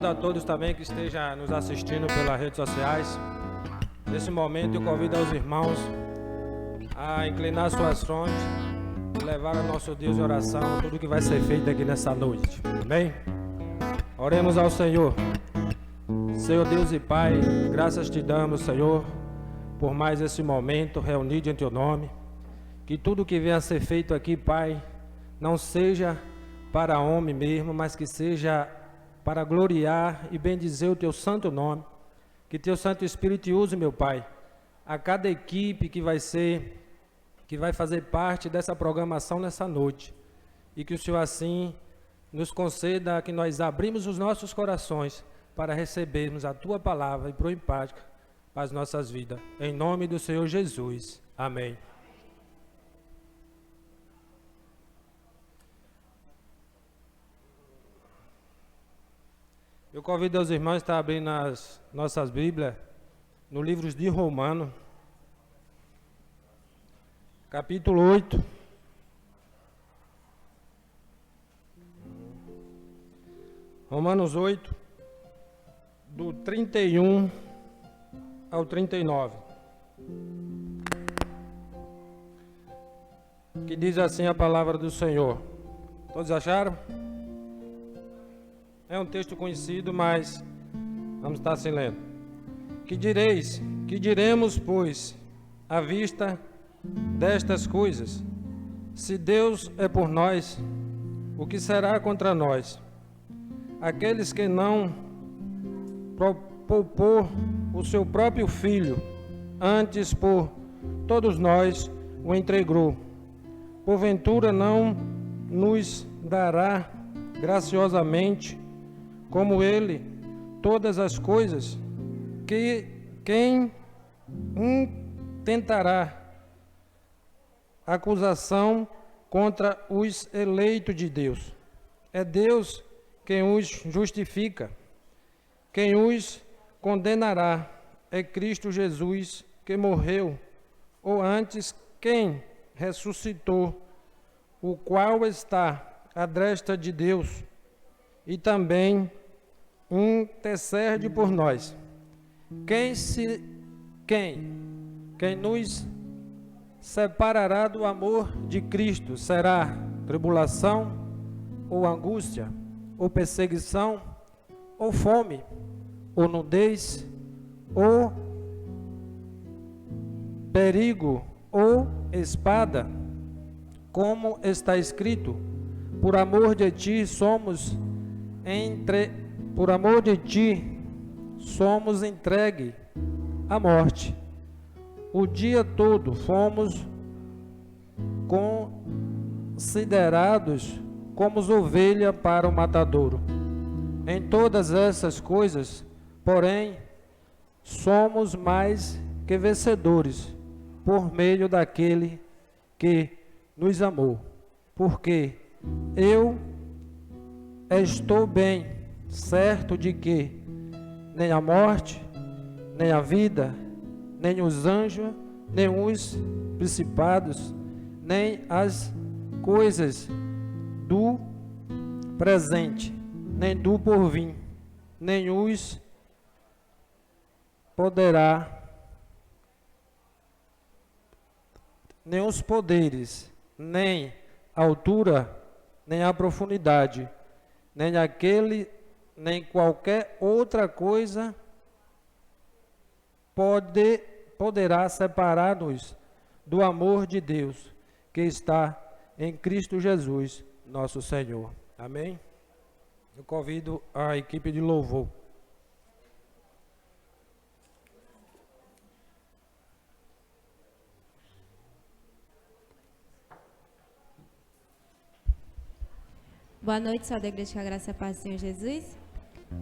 A todos também que estejam nos assistindo pelas redes sociais. Nesse momento eu convido aos irmãos a inclinar suas frontes e levar ao nosso Deus em oração tudo que vai ser feito aqui nessa noite. Amém? Oremos ao Senhor. Senhor Deus e Pai, graças te damos, Senhor, por mais esse momento reunido em teu nome. Que tudo que venha a ser feito aqui, Pai, não seja para homem mesmo, mas que seja para gloriar e bendizer o teu santo nome. Que teu Santo Espírito use, meu Pai, a cada equipe que vai fazer parte dessa programação nessa noite. E que o Senhor assim nos conceda que nós abrimos os nossos corações para recebermos a tua palavra e pro empática para as nossas vidas. Em nome do Senhor Jesus. Amém. Eu convido os irmãos a estar abrindo as nossas Bíblias no livro de Romanos, capítulo 8. Romanos 8, do 31 ao 39. Que diz assim a palavra do Senhor. Todos acharam? É um texto conhecido, mas vamos estar assim lendo. Que direis? Que diremos, pois, à vista destas coisas? Se Deus é por nós, o que será contra nós? Aqueles que não poupou o seu próprio Filho, antes por todos nós o entregou, porventura não nos dará graciosamente como ele todas as coisas? Que quem intentará acusação contra os eleitos de Deus? É Deus quem os justifica. Quem os condenará é Cristo Jesus, que morreu, ou antes quem ressuscitou, o qual está à destra de Deus e também intercede por nós. Quem nos separará do amor de Cristo? Será tribulação, ou angústia, ou perseguição, ou fome, ou nudez, ou perigo, ou espada? Como está escrito: por amor de ti somos entregue à morte. O dia todo fomos considerados como ovelha para o matadouro. Em todas essas coisas, porém, somos mais que vencedores por meio daquele que nos amou. Porque eu estou bem certo de que nem a morte, nem a vida, nem os anjos, nem os principados, nem as coisas do presente, nem do porvir, nem os nem os poderes, nem a altura, nem a profundidade, nem qualquer outra coisa poderá separar-nos do amor de Deus que está em Cristo Jesus, nosso Senhor. Amém? Eu convido a equipe de louvor. Boa noite, só da Igreja que a Graça e a Paz do Senhor Jesus.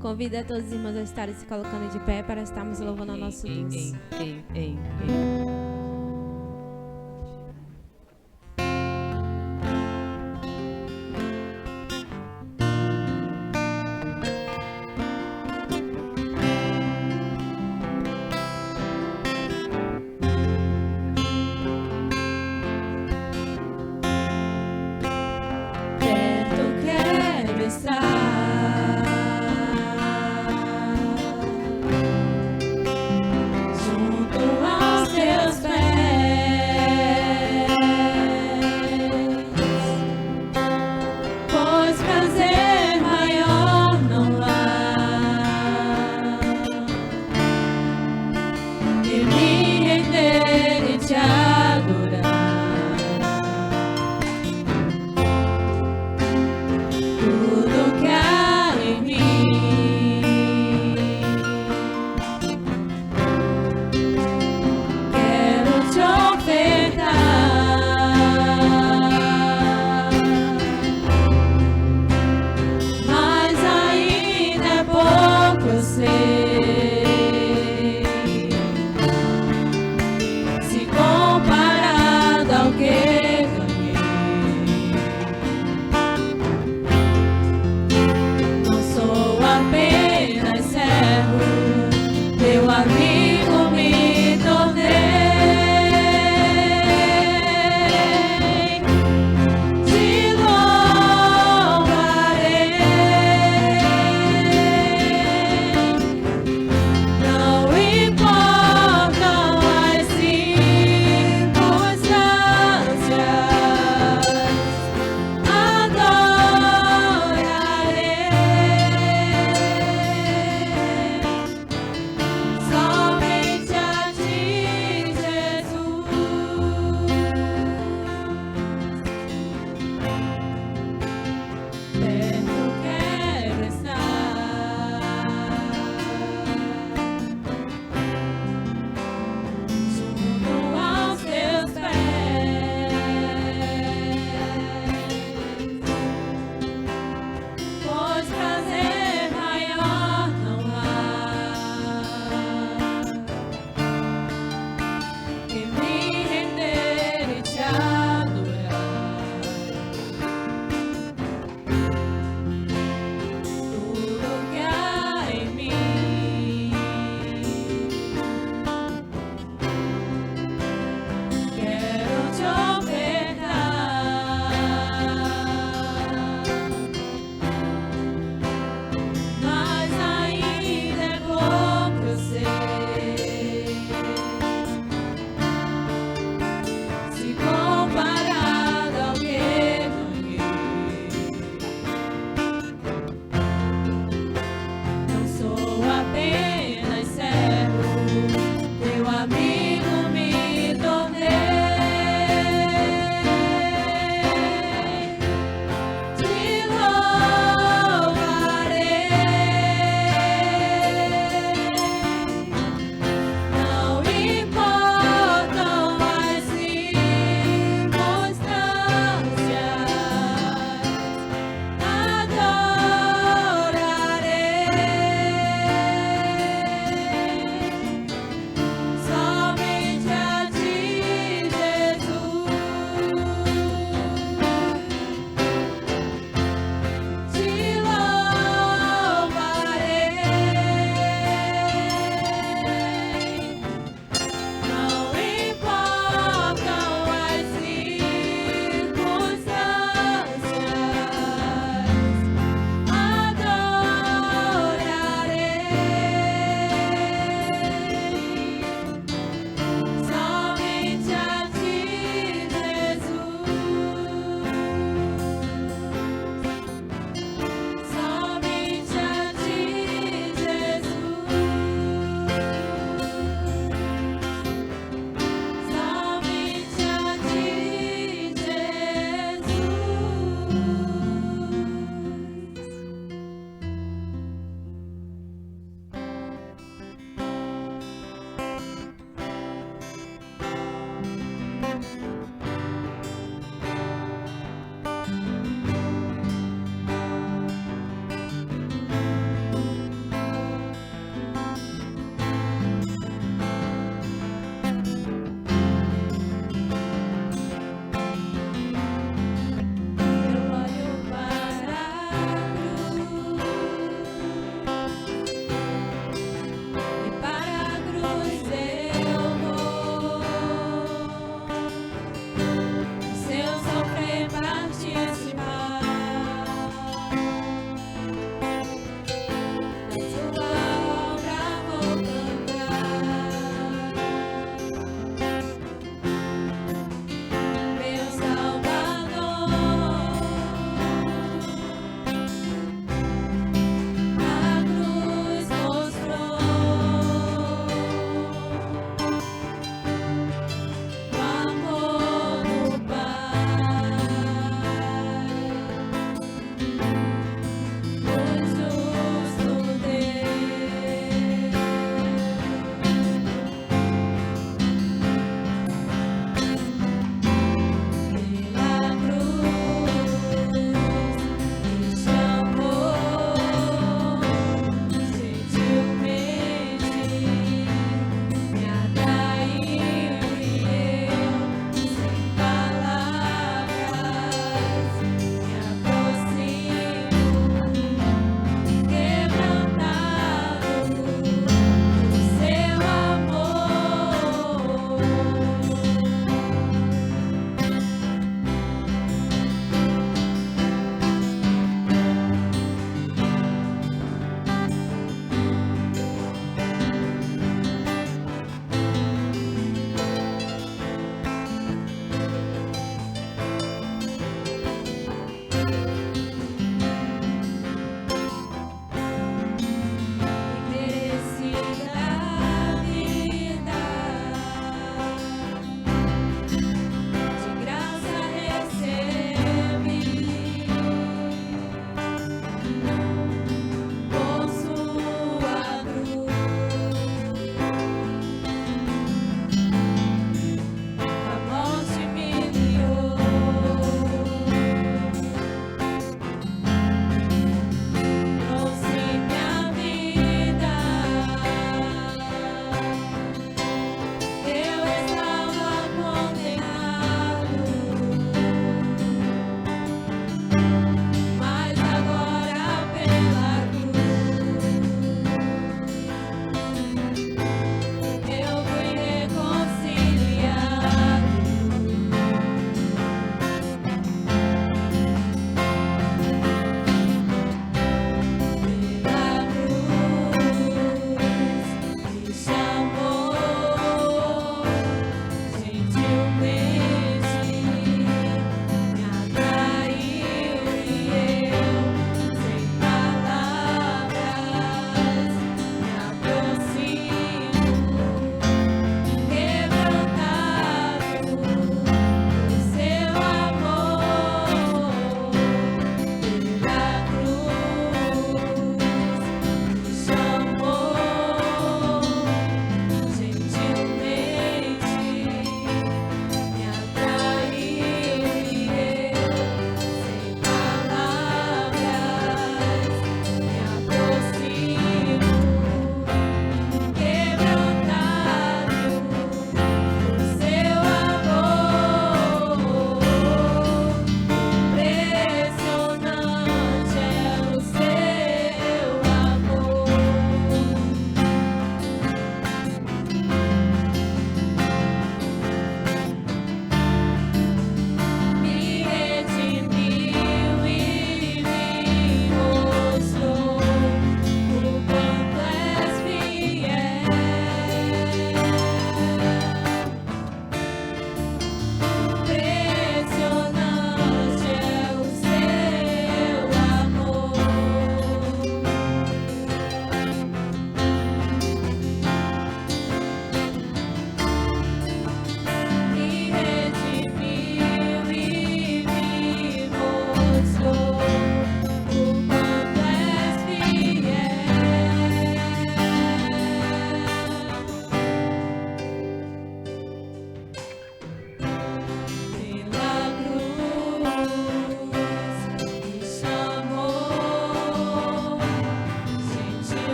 Convido a todos os irmãos a estarem se colocando de pé para estarmos louvando ao nosso Deus. Perto quero estar.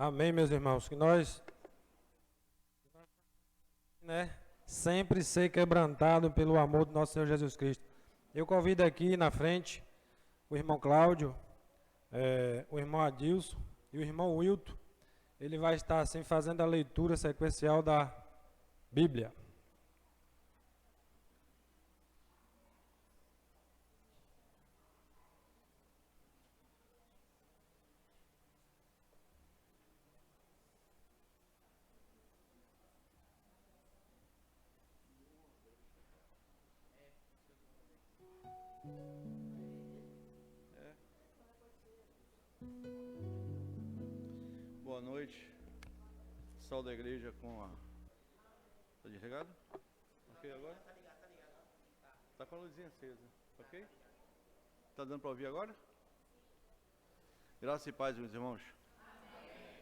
Amém, meus irmãos, que nós, sempre ser quebrantado pelo amor do nosso Senhor Jesus Cristo. Eu convido aqui na frente o irmão Cláudio, o irmão Adilson e o irmão Wilton. Ele vai estar assim fazendo a leitura sequencial da Bíblia. Boa noite, pessoal da igreja com a... Tá desligado? Ok agora? Tá ligado. Tá com a luzinha acesa, ok? Tá dando para ouvir agora? Graça e paz, meus irmãos. Amém.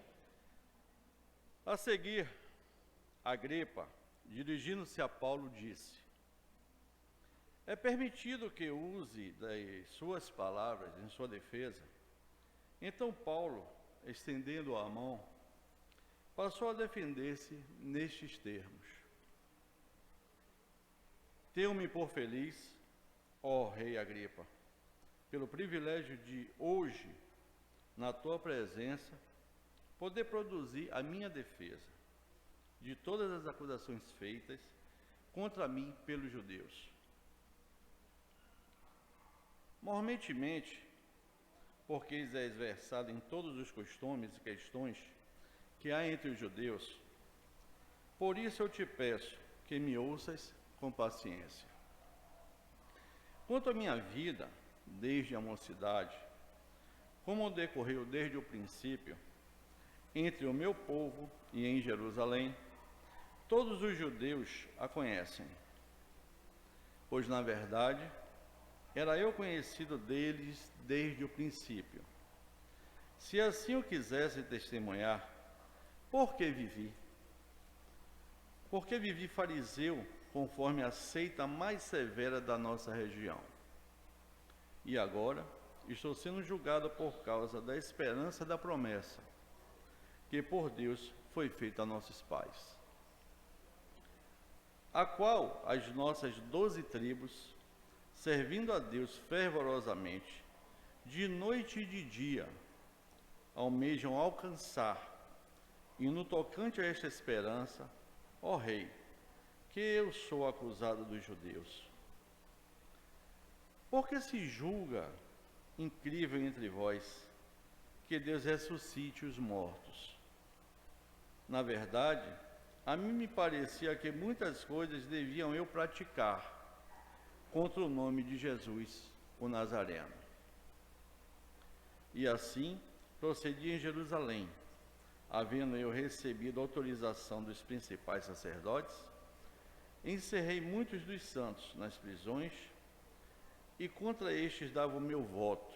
A seguir, Agripa, dirigindo-se a Paulo, disse: é permitido que use das suas palavras em sua defesa. Então Paulo, estendendo a mão, passou a defender-se nestes termos: tenho-me por feliz, ó rei Agripa, pelo privilégio de hoje, na tua presença, poder produzir a minha defesa de todas as acusações feitas contra mim pelos judeus. Mormentemente, porque és versado em todos os costumes e questões que há entre os judeus, por isso eu te peço que me ouças com paciência. Quanto à minha vida, desde a mocidade, como decorreu desde o princípio, entre o meu povo e em Jerusalém, todos os judeus a conhecem, pois na verdade era eu conhecido deles desde o princípio. Se assim eu quisesse testemunhar, por que vivi? Porque vivi fariseu, conforme a seita mais severa da nossa região. E agora estou sendo julgado por causa da esperança da promessa, que por Deus foi feita a nossos pais, a qual as nossas 12 tribos, servindo a Deus fervorosamente, de noite e de dia, almejam alcançar. E no tocante a esta esperança, ó rei, que eu sou acusado dos judeus. Porque se julga incrível entre vós que Deus ressuscite os mortos. Na verdade, a mim me parecia que muitas coisas deviam eu praticar contra o nome de Jesus, o Nazareno. E assim procedi em Jerusalém, havendo eu recebido autorização dos principais sacerdotes, encerrei muitos dos santos nas prisões, e contra estes dava o meu voto,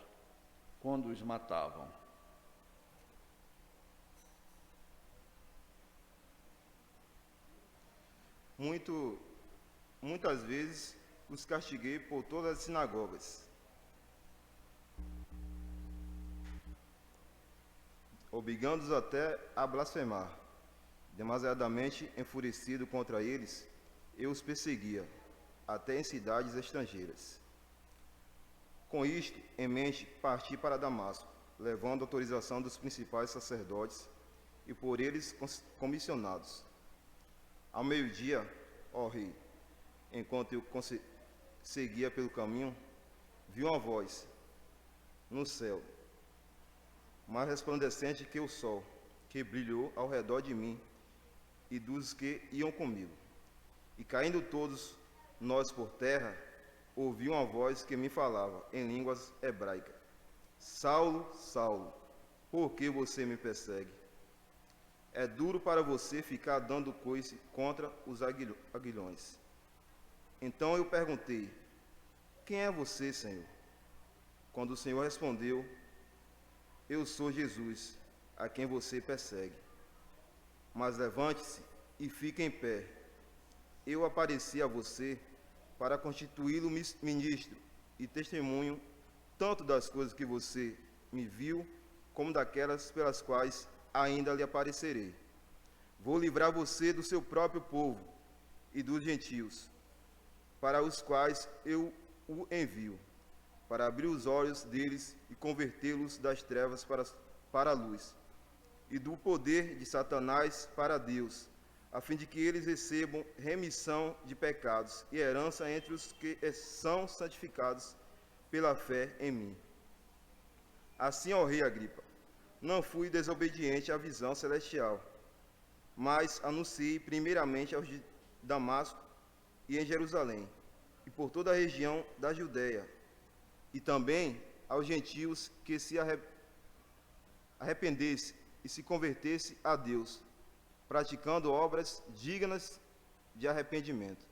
quando os matavam. Muitas vezes os castiguei por todas as sinagogas, obrigando-os até a blasfemar. Demasiadamente enfurecido contra eles, eu os perseguia, até em cidades estrangeiras. Com isto em mente, parti para Damasco, levando autorização dos principais sacerdotes e por eles comissionados. Ao meio-dia, ó rei, enquanto eu seguia pelo caminho, vi uma voz no céu, mais resplandecente que o sol, que brilhou ao redor de mim e dos que iam comigo. E caindo todos nós por terra, ouvi uma voz que me falava em línguas hebraicas: Saulo, Saulo, por que você me persegue? É duro para você ficar dando coice contra os aguilhões. Então eu perguntei: quem é você, Senhor? Quando o Senhor respondeu: eu sou Jesus, a quem você persegue. Mas levante-se e fique em pé. Eu apareci a você para constituí-lo ministro e testemunho tanto das coisas que você me viu, como daquelas pelas quais ainda lhe aparecerei. Vou livrar você do seu próprio povo e dos gentios, para os quais eu o envio, para abrir os olhos deles e convertê-los das trevas para a luz, e do poder de Satanás para Deus, a fim de que eles recebam remissão de pecados e herança entre os que são santificados pela fé em mim. Assim, ó rei Agripa, não fui desobediente à visão celestial, mas anunciei primeiramente aos de Damasco e em Jerusalém, e por toda a região da Judeia, e também aos gentios que se arrependesse e se convertesse a Deus, praticando obras dignas de arrependimento.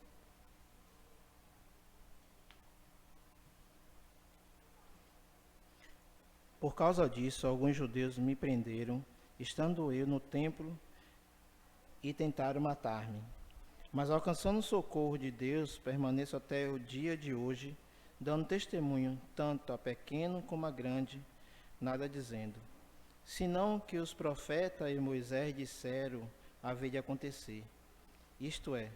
Por causa disso, alguns judeus me prenderam, estando eu no templo, e tentaram matar-me. Mas alcançando o socorro de Deus, permaneço até o dia de hoje, dando testemunho tanto a pequeno como a grande, nada dizendo, senão que os profetas e Moisés disseram haver de acontecer. Isto é,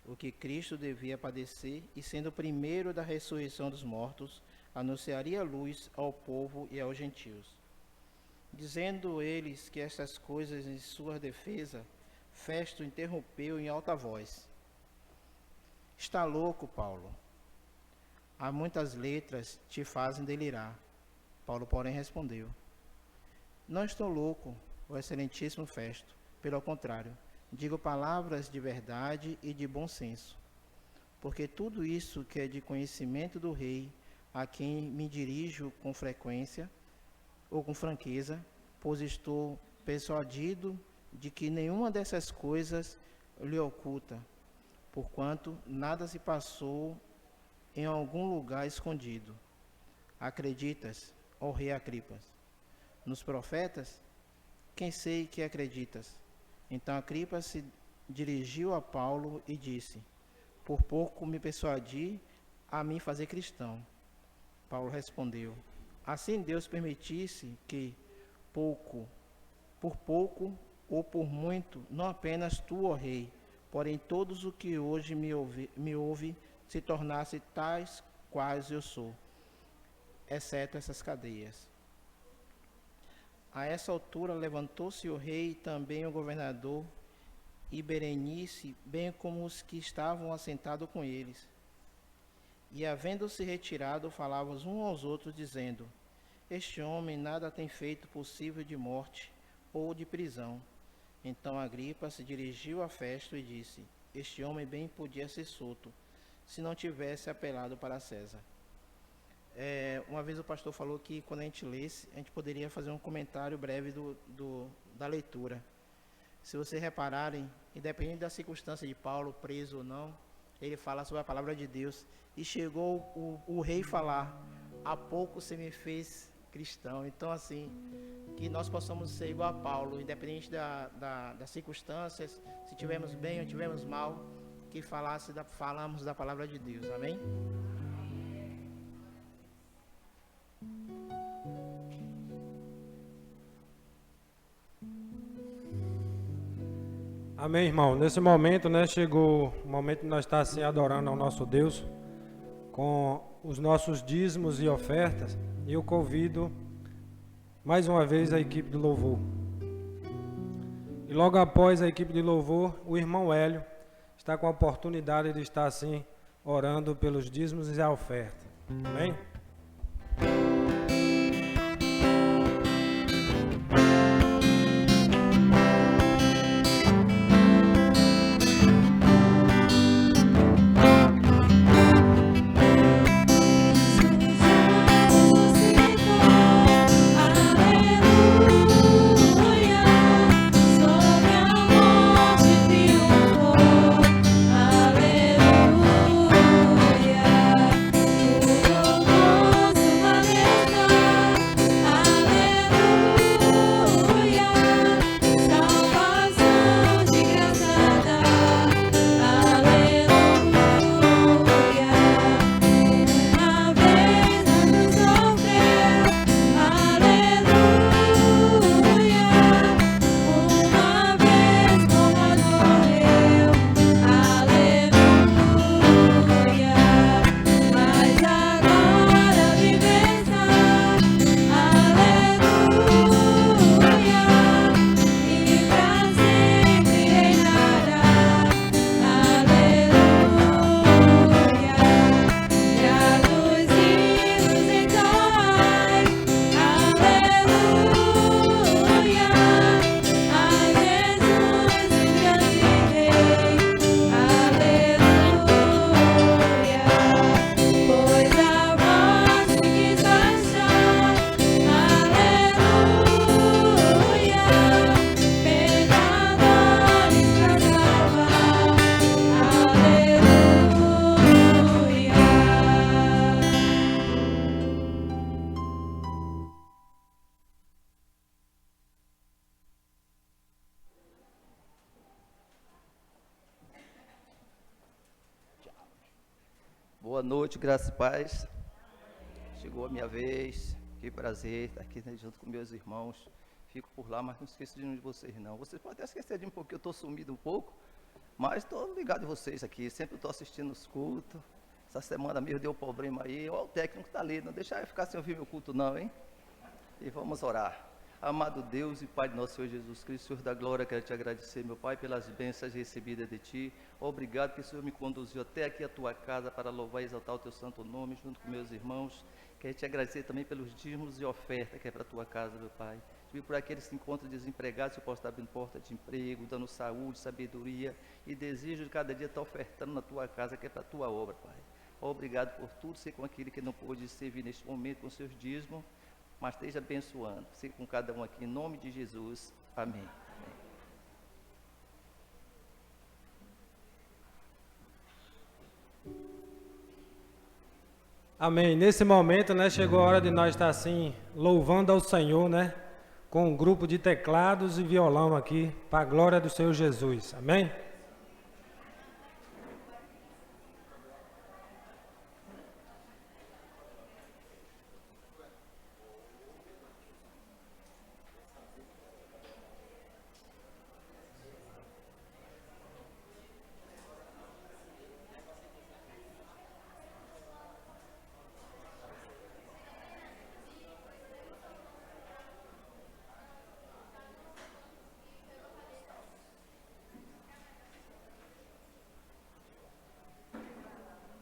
o que Cristo devia padecer, e sendo o primeiro da ressurreição dos mortos, anunciaria luz ao povo e aos gentios. Dizendo eles que estas coisas em sua defesa, Festo interrompeu em alta voz. Está louco, Paulo? Há muitas letras te fazem delirar. Paulo, porém, respondeu: Não estou louco, ó excelentíssimo Festo. Pelo contrário, digo palavras de verdade e de bom senso. Porque tudo isso que é de conhecimento do rei, a quem me dirijo com frequência ou com franqueza, pois estou persuadido de que nenhuma dessas coisas lhe oculta, porquanto nada se passou em algum lugar escondido. Acreditas, ó rei Agripa, nos profetas? Quem sei que acreditas? Então Agripa se dirigiu a Paulo e disse: Por pouco me persuadi a me fazer cristão. Paulo respondeu: Assim Deus permitisse que por pouco ou por muito, não apenas tu, ó rei, porém todos os que hoje me ouve se tornassem tais quais eu sou, exceto essas cadeias. A essa altura levantou-se o rei e também o governador e Berenice, bem como os que estavam assentados com eles. E havendo-se retirado, falavam uns aos outros, dizendo: Este homem nada tem feito possível de morte ou de prisão. Então Agripa se dirigiu a Festo e disse: Este homem bem podia ser solto, se não tivesse apelado para César. Uma vez o pastor falou que quando a gente lesse, a gente poderia fazer um comentário breve da leitura. Se vocês repararem, independente da circunstância de Paulo, preso ou não, ele fala sobre a palavra de Deus. E chegou o rei falar: há pouco você me fez cristão. Então, assim, que nós possamos ser igual a Paulo, independente das circunstâncias, se tivermos bem ou tivermos mal, que falamos da palavra de Deus. Amém? Amém, irmão. Nesse momento, chegou o momento de nós estar assim adorando ao nosso Deus com os nossos dízimos e ofertas. E eu convido mais uma vez a equipe de louvor. E logo após a equipe de louvor, o irmão Hélio está com a oportunidade de estar assim orando pelos dízimos e a oferta. Amém? Aleluia, Boa noite, graça e paz. Chegou a minha vez. Que prazer estar aqui, né, junto com meus irmãos. Fico por lá, mas não esqueço de nenhum de vocês, não. Vocês podem até esquecer de um pouco, eu estou sumido um pouco, mas estou ligado em vocês aqui. Sempre estou assistindo os cultos. Essa semana mesmo deu problema aí. Ó, o técnico está ali, não deixa eu ficar sem ouvir meu culto, não, hein? E vamos orar. Amado Deus e Pai de nosso Senhor Jesus Cristo, Senhor da glória, quero te agradecer, meu Pai, pelas bênçãos recebidas de Ti. Obrigado que o Senhor me conduziu até aqui a Tua casa para louvar e exaltar o Teu santo nome, junto com meus irmãos. Quero te agradecer também pelos dízimos e oferta que é para a Tua casa, meu Pai. E por aqueles que se encontram desempregados, eu posso estar abrindo porta de emprego, dando saúde, sabedoria e desejo de cada dia estar ofertando na Tua casa, que é para a Tua obra, Pai. Obrigado por tudo, ser com aquele que não pôde servir neste momento com seus dízimos, mas esteja abençoando, ser com cada um aqui, em nome de Jesus, amém. Amém. Nesse momento, né, chegou a hora de nós estar assim, louvando ao Senhor, né, com um grupo de teclados e violão aqui, para a glória do Senhor Jesus. Amém?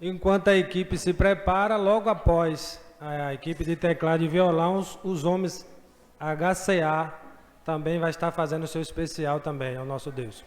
Enquanto a equipe se prepara, logo após a equipe de teclado e violão, os homens HCA também vai estar fazendo o seu especial também ao nosso Deus.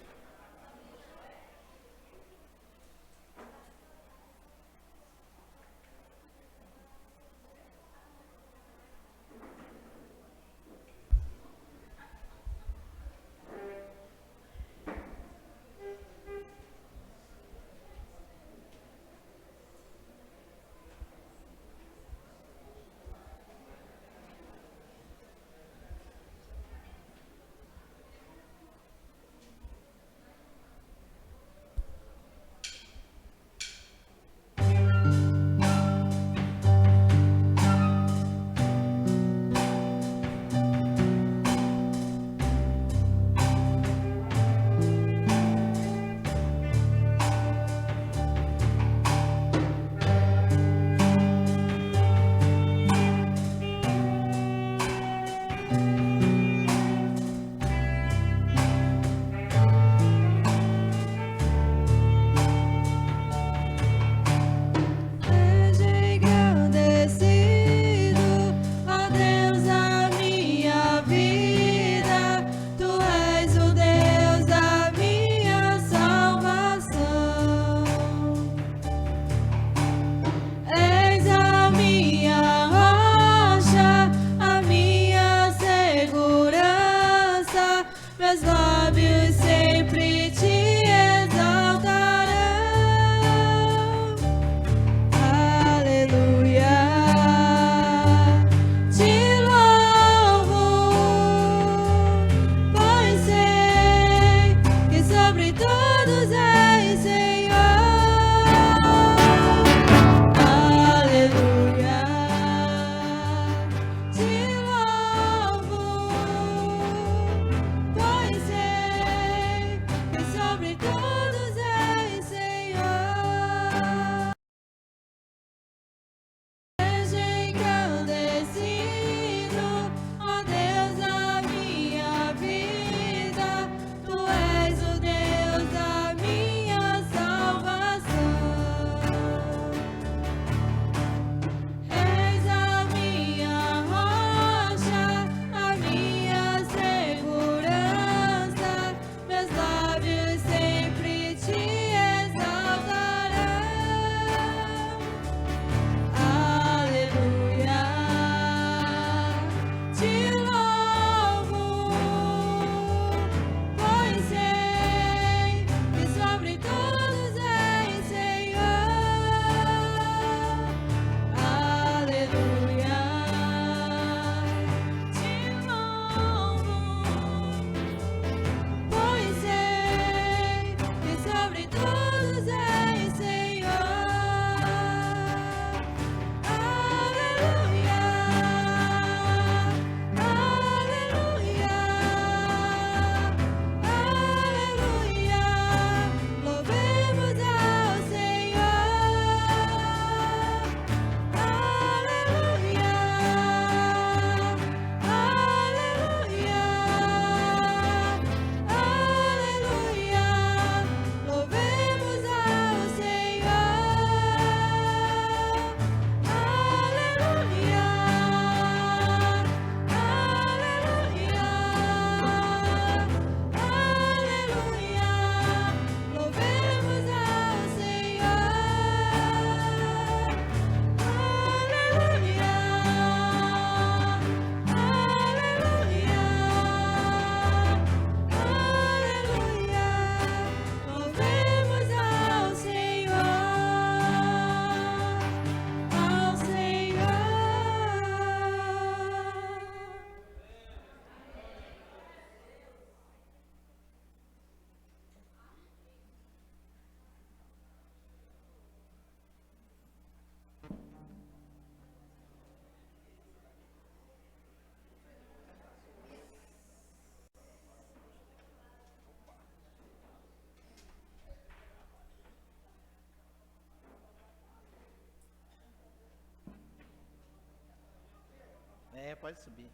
pode subir.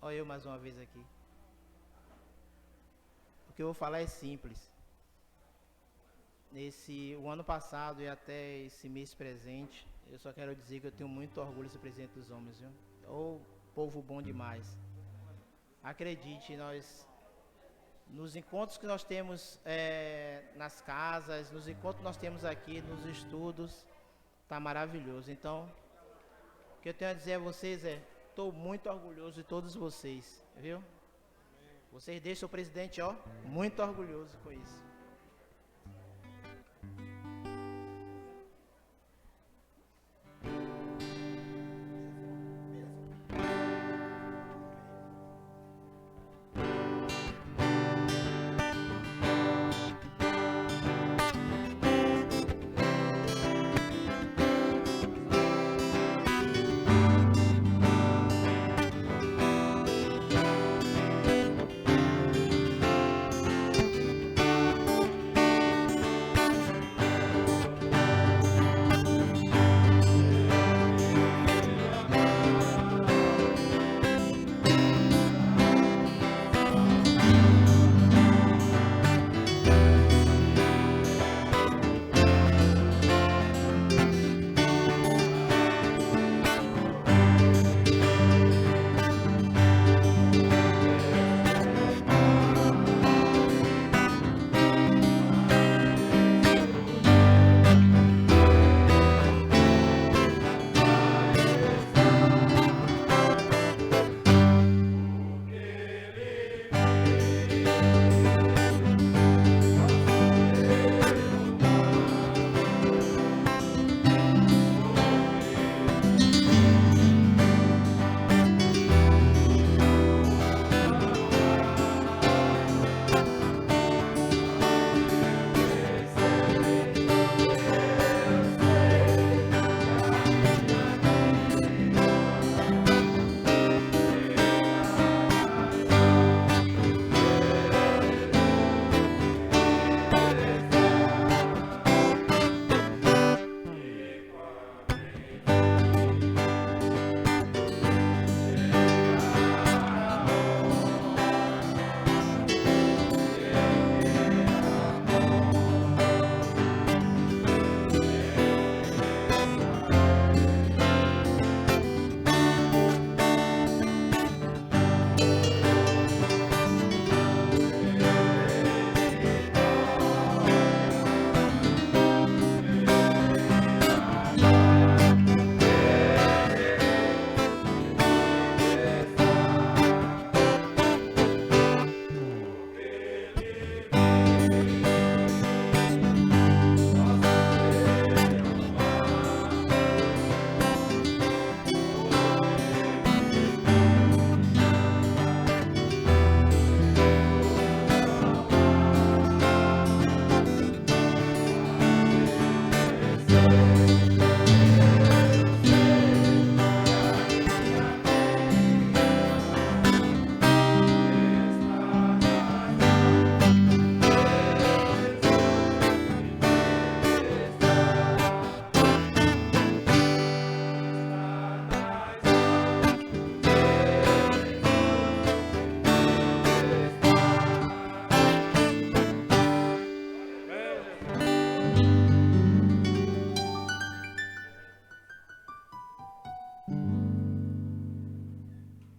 Olha eu mais uma vez aqui. O que eu vou falar é simples. O ano passado e até esse mês presente, eu só quero dizer que eu tenho muito orgulho de ser presidente dos homens, viu? Ô, povo bom demais. Acredite, nos encontros que nós temos nas casas, nos encontros que nós temos aqui, nos estudos, tá maravilhoso. Então, o que eu tenho a dizer a vocês estou muito orgulhoso de todos vocês, viu? Vocês deixam o presidente, muito orgulhoso com isso.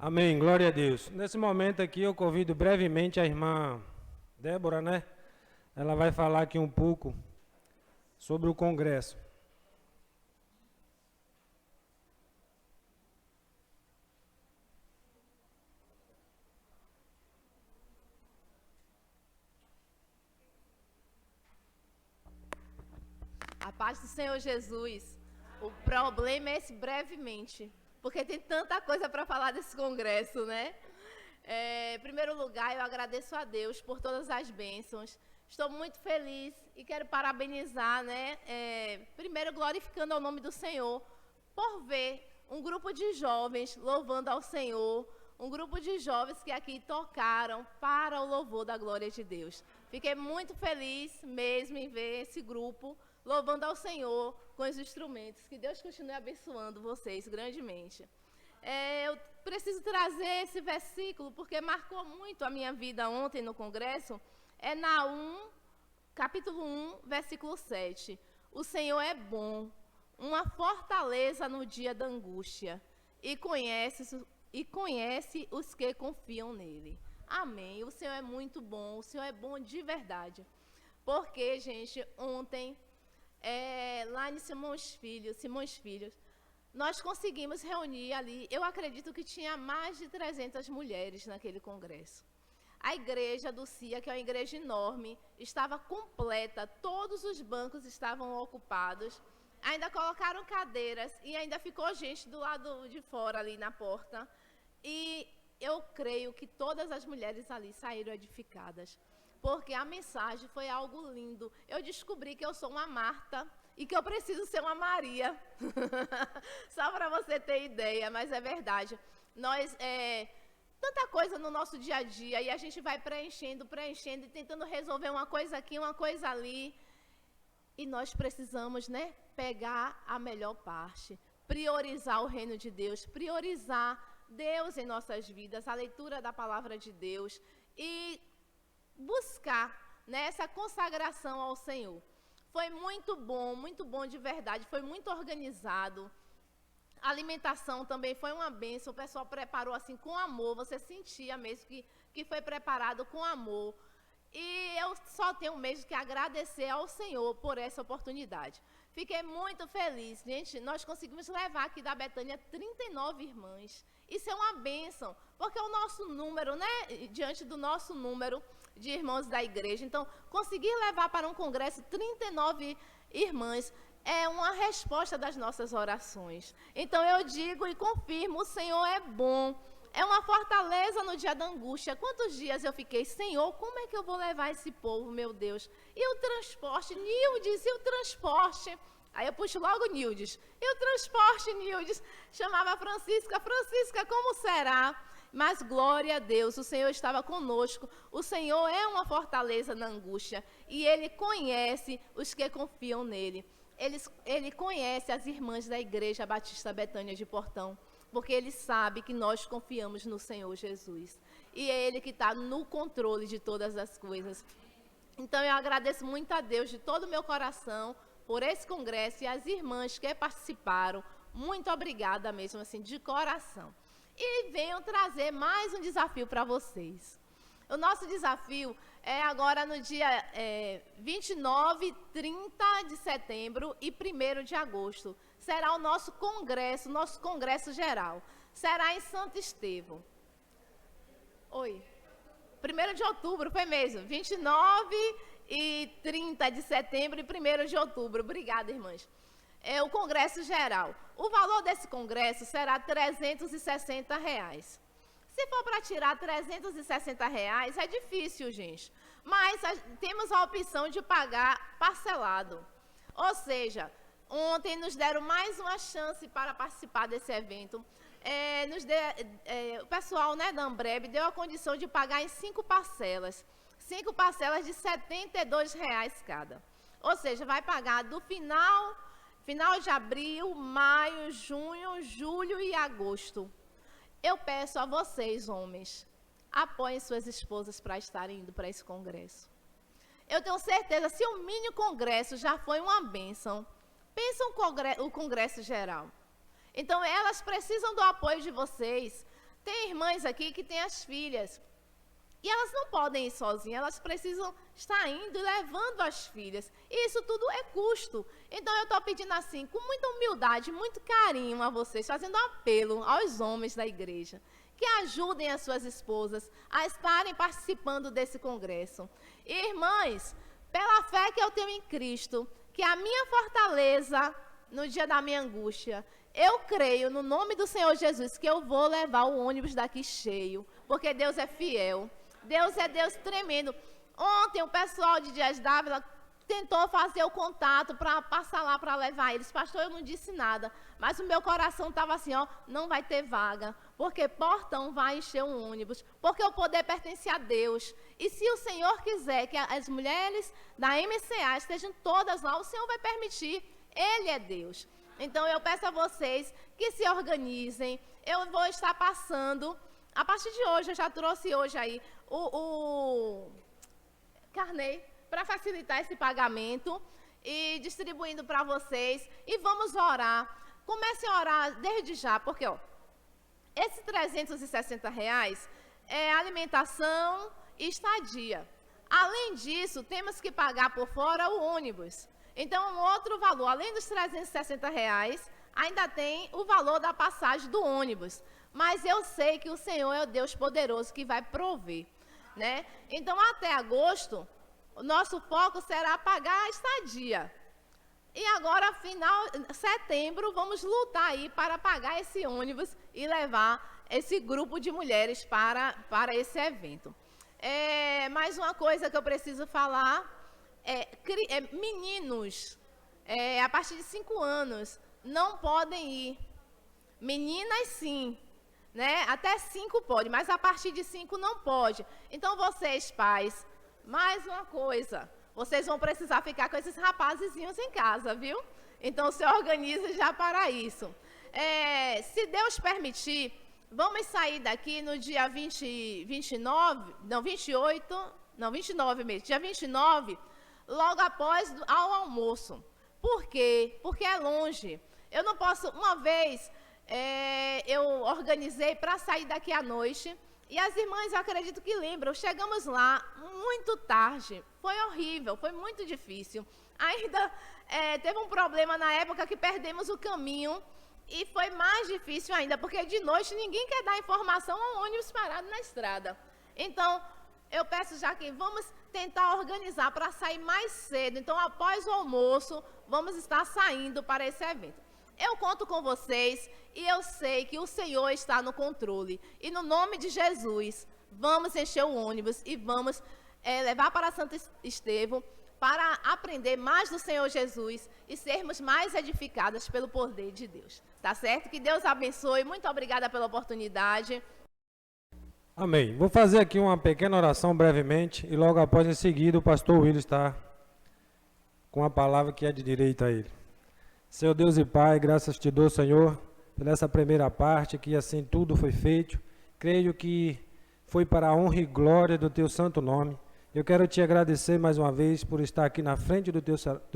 Amém, glória a Deus. Nesse momento aqui eu convido brevemente a irmã Débora, né? Ela vai falar aqui um pouco sobre o congresso. A paz do Senhor Jesus. O problema é esse brevemente, porque tem tanta coisa para falar desse congresso, né? Em primeiro lugar, eu agradeço a Deus por todas as bênçãos. Estou muito feliz e quero parabenizar, né? Primeiro, glorificando ao nome do Senhor, por ver um grupo de jovens louvando ao Senhor, um grupo de jovens que aqui tocaram para o louvor da glória de Deus. Fiquei muito feliz mesmo em ver esse grupo louvando ao Senhor com os instrumentos. Que Deus continue abençoando vocês grandemente. eu preciso trazer esse versículo, porque marcou muito a minha vida ontem no congresso. É Naum, capítulo 1, versículo 7. O Senhor é bom, uma fortaleza no dia da angústia, e conhece os que confiam nele. Amém. O Senhor é muito bom, o Senhor é bom de verdade. Porque, gente, ontem, lá em Simões Filhos, nós conseguimos reunir ali, eu acredito que tinha mais de 300 mulheres naquele congresso. A igreja do CIA, que é uma igreja enorme, estava completa, todos os bancos estavam ocupados, ainda colocaram cadeiras e ainda ficou gente do lado de fora ali na porta. E eu creio que todas as mulheres ali saíram edificadas, porque a mensagem foi algo lindo. Eu descobri que eu sou uma Marta e que eu preciso ser uma Maria. Só para você ter ideia, mas é verdade. Nós, tanta coisa no nosso dia a dia, e a gente vai preenchendo e tentando resolver uma coisa aqui, uma coisa ali. E nós precisamos, pegar a melhor parte, priorizar o reino de Deus, priorizar Deus em nossas vidas, a leitura da palavra de Deus e buscar essa consagração ao Senhor. Foi muito bom de verdade, foi muito organizado. A alimentação também foi uma bênção, o pessoal preparou assim com amor, você sentia mesmo que foi preparado com amor. E eu só tenho mesmo que agradecer ao Senhor por essa oportunidade. Fiquei muito feliz, gente, nós conseguimos levar aqui da Betânia 39 irmãs. Isso é uma bênção, porque o nosso número, diante do nosso número de irmãos da igreja, então, conseguir levar para um congresso 39 irmãs é uma resposta das nossas orações. Então, eu digo e confirmo, o Senhor é bom. É uma fortaleza no dia da angústia. Quantos dias eu fiquei, Senhor, como é que eu vou levar esse povo, meu Deus? E o transporte, Nildes, e o transporte? Aí eu puxo logo Nildes. E o transporte, Nildes? Chamava a Francisca, como será? Mas glória a Deus, o Senhor estava conosco. O Senhor é uma fortaleza na angústia. E Ele conhece os que confiam nele. Ele conhece as irmãs da Igreja Batista Betânia de Portão, porque Ele sabe que nós confiamos no Senhor Jesus. E é Ele que está no controle de todas as coisas. Então, eu agradeço muito a Deus de todo o meu coração por esse congresso e as irmãs que participaram. Muito obrigada mesmo, assim, de coração. E venho trazer mais um desafio para vocês. O nosso desafio é agora no dia 29, 30 de setembro e 1º de agosto. Será o nosso congresso geral. Será em Santo Estevão. 1º de outubro, foi mesmo. 29 e 30 de setembro e 1º de outubro. Obrigada, irmãs. É o congresso geral. O valor desse congresso será R$ 360. Se for para tirar R$ 360, é difícil, gente. Mas temos a opção de pagar parcelado. Ou seja, ontem nos deram mais uma chance para participar desse evento. O pessoal da Ambreb deu a condição de pagar em 5 parcelas. 5 parcelas de R$ 72 cada. Ou seja, vai pagar do final de abril, maio, junho, julho e agosto. Eu peço a vocês, homens, apoiem suas esposas para estarem indo para esse congresso. Eu tenho certeza, se o mini congresso já foi uma bênção, pensa o congresso geral. Então, elas precisam do apoio de vocês. Tem irmãs aqui que têm as filhas. E elas não podem ir sozinhas, elas precisam estar indo e levando as filhas. E isso tudo é custo. Então, eu estou pedindo assim, com muita humildade, muito carinho a vocês, fazendo um apelo aos homens da igreja, que ajudem as suas esposas a estarem participando desse congresso. E, irmãs, pela fé que eu tenho em Cristo, que a minha fortaleza no dia da minha angústia, eu creio, no nome do Senhor Jesus, que eu vou levar o ônibus daqui cheio, porque Deus é fiel. Deus é Deus tremendo. Ontem o pessoal de Dias Dávila tentou fazer o contato para passar lá para levar eles. Pastor, eu não disse nada, mas o meu coração estava assim, não vai ter vaga, porque Portão vai encher um ônibus, porque o poder pertence a Deus. E se o Senhor quiser que as mulheres da MCA estejam todas lá, o Senhor vai permitir. Ele é Deus. Então eu peço a vocês que se organizem eu vou estar passando, a partir de hoje, eu já trouxe hoje aí o carnê para facilitar esse pagamento e distribuindo para vocês. E vamos orar. Comece a orar desde já, porque ó, esses R$360 é alimentação e estadia. Além disso, temos que pagar por fora o ônibus. Então, um outro valor, além dos R$360, ainda tem o valor da passagem do ônibus. Mas eu sei que o Senhor é o Deus poderoso que vai prover, né? Então, até agosto, o nosso foco será pagar a estadia. E agora, final setembro, vamos lutar aí para pagar esse ônibus e levar esse grupo de mulheres para esse evento. Mais uma coisa que eu preciso falar meninos a partir de 5 anos não podem ir. Meninas sim, né? Até 5 pode, mas a partir de 5 não pode. Então vocês pais, mais uma coisa, vocês vão precisar ficar com esses rapazezinhos em casa, viu? Então se organize já para isso. Se Deus permitir, vamos sair daqui no dia 29 mesmo, dia 29, logo após ao almoço. Por quê? Porque é longe. Eu não posso, uma vez eu organizei para sair daqui à noite, e as irmãs, eu acredito que lembram, chegamos lá muito tarde, foi horrível, foi muito difícil. Ainda teve um problema na época que perdemos o caminho, e foi mais difícil ainda, porque de noite ninguém quer dar informação a um ônibus parado na estrada. Então, eu peço já que vamos tentar organizar para sair mais cedo. Então, após o almoço, vamos estar saindo para esse evento. Eu conto com vocês e eu sei que o Senhor está no controle. E no nome de Jesus, vamos encher o ônibus e vamos levar para Santo Estevão para aprender mais do Senhor Jesus e sermos mais edificadas pelo poder de Deus. Tá certo? Que Deus abençoe. Muito obrigada pela oportunidade. Amém. Vou fazer aqui uma pequena oração brevemente e logo após, em seguida, o pastor Willis está com a palavra que é de direito a ele. Senhor Deus e Pai, graças te dou, Senhor, por essa primeira parte, que assim tudo foi feito. Creio que foi para a honra e glória do teu santo nome. Eu quero te agradecer mais uma vez por estar aqui na frente do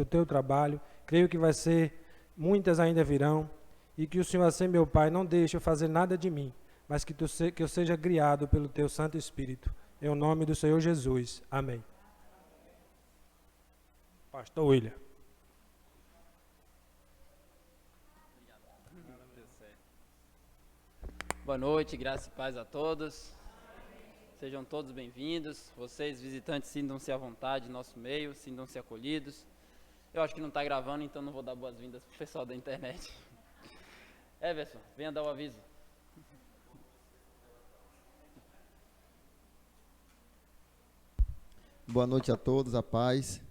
teu trabalho. Creio que vai ser, muitas ainda virão, e que o Senhor, assim, meu Pai, não deixe eu fazer nada de mim, mas que eu seja guiado pelo teu Santo Espírito. Em nome do Senhor Jesus. Amém. Pastor William. Boa noite, graça e paz a todos. Sejam todos bem-vindos. Vocês, visitantes, sintam-se à vontade em nosso meio, sintam-se acolhidos. Eu acho que não está gravando, então não vou dar boas-vindas para o pessoal da internet. Everson, venha dar o aviso. Boa noite a todos, a paz.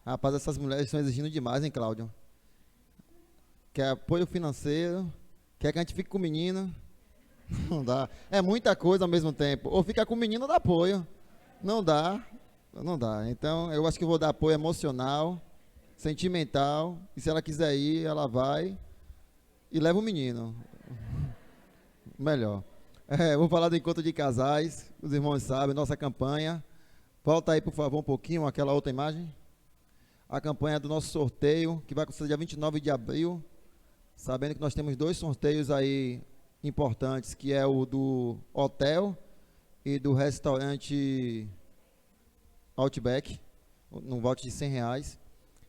Rapaz, essas mulheres estão exigindo demais, hein, Cláudio? Quer apoio financeiro, quer que a gente fique com o menino. Não dá. É muita coisa ao mesmo tempo. Ou fica com o menino ou dá apoio. Não dá. Não dá. Então, eu acho que eu vou dar apoio emocional, sentimental. E se ela quiser ir, ela vai e leva o menino. Melhor. Vou falar do encontro de casais. Os irmãos sabem, nossa campanha. Volta aí, por favor, um pouquinho, aquela outra imagem. A campanha do nosso sorteio, que vai acontecer dia 29 de abril. Sabendo que nós temos 2 sorteios aí importantes, que é o do hotel e do restaurante Outback, no voucher de R$100.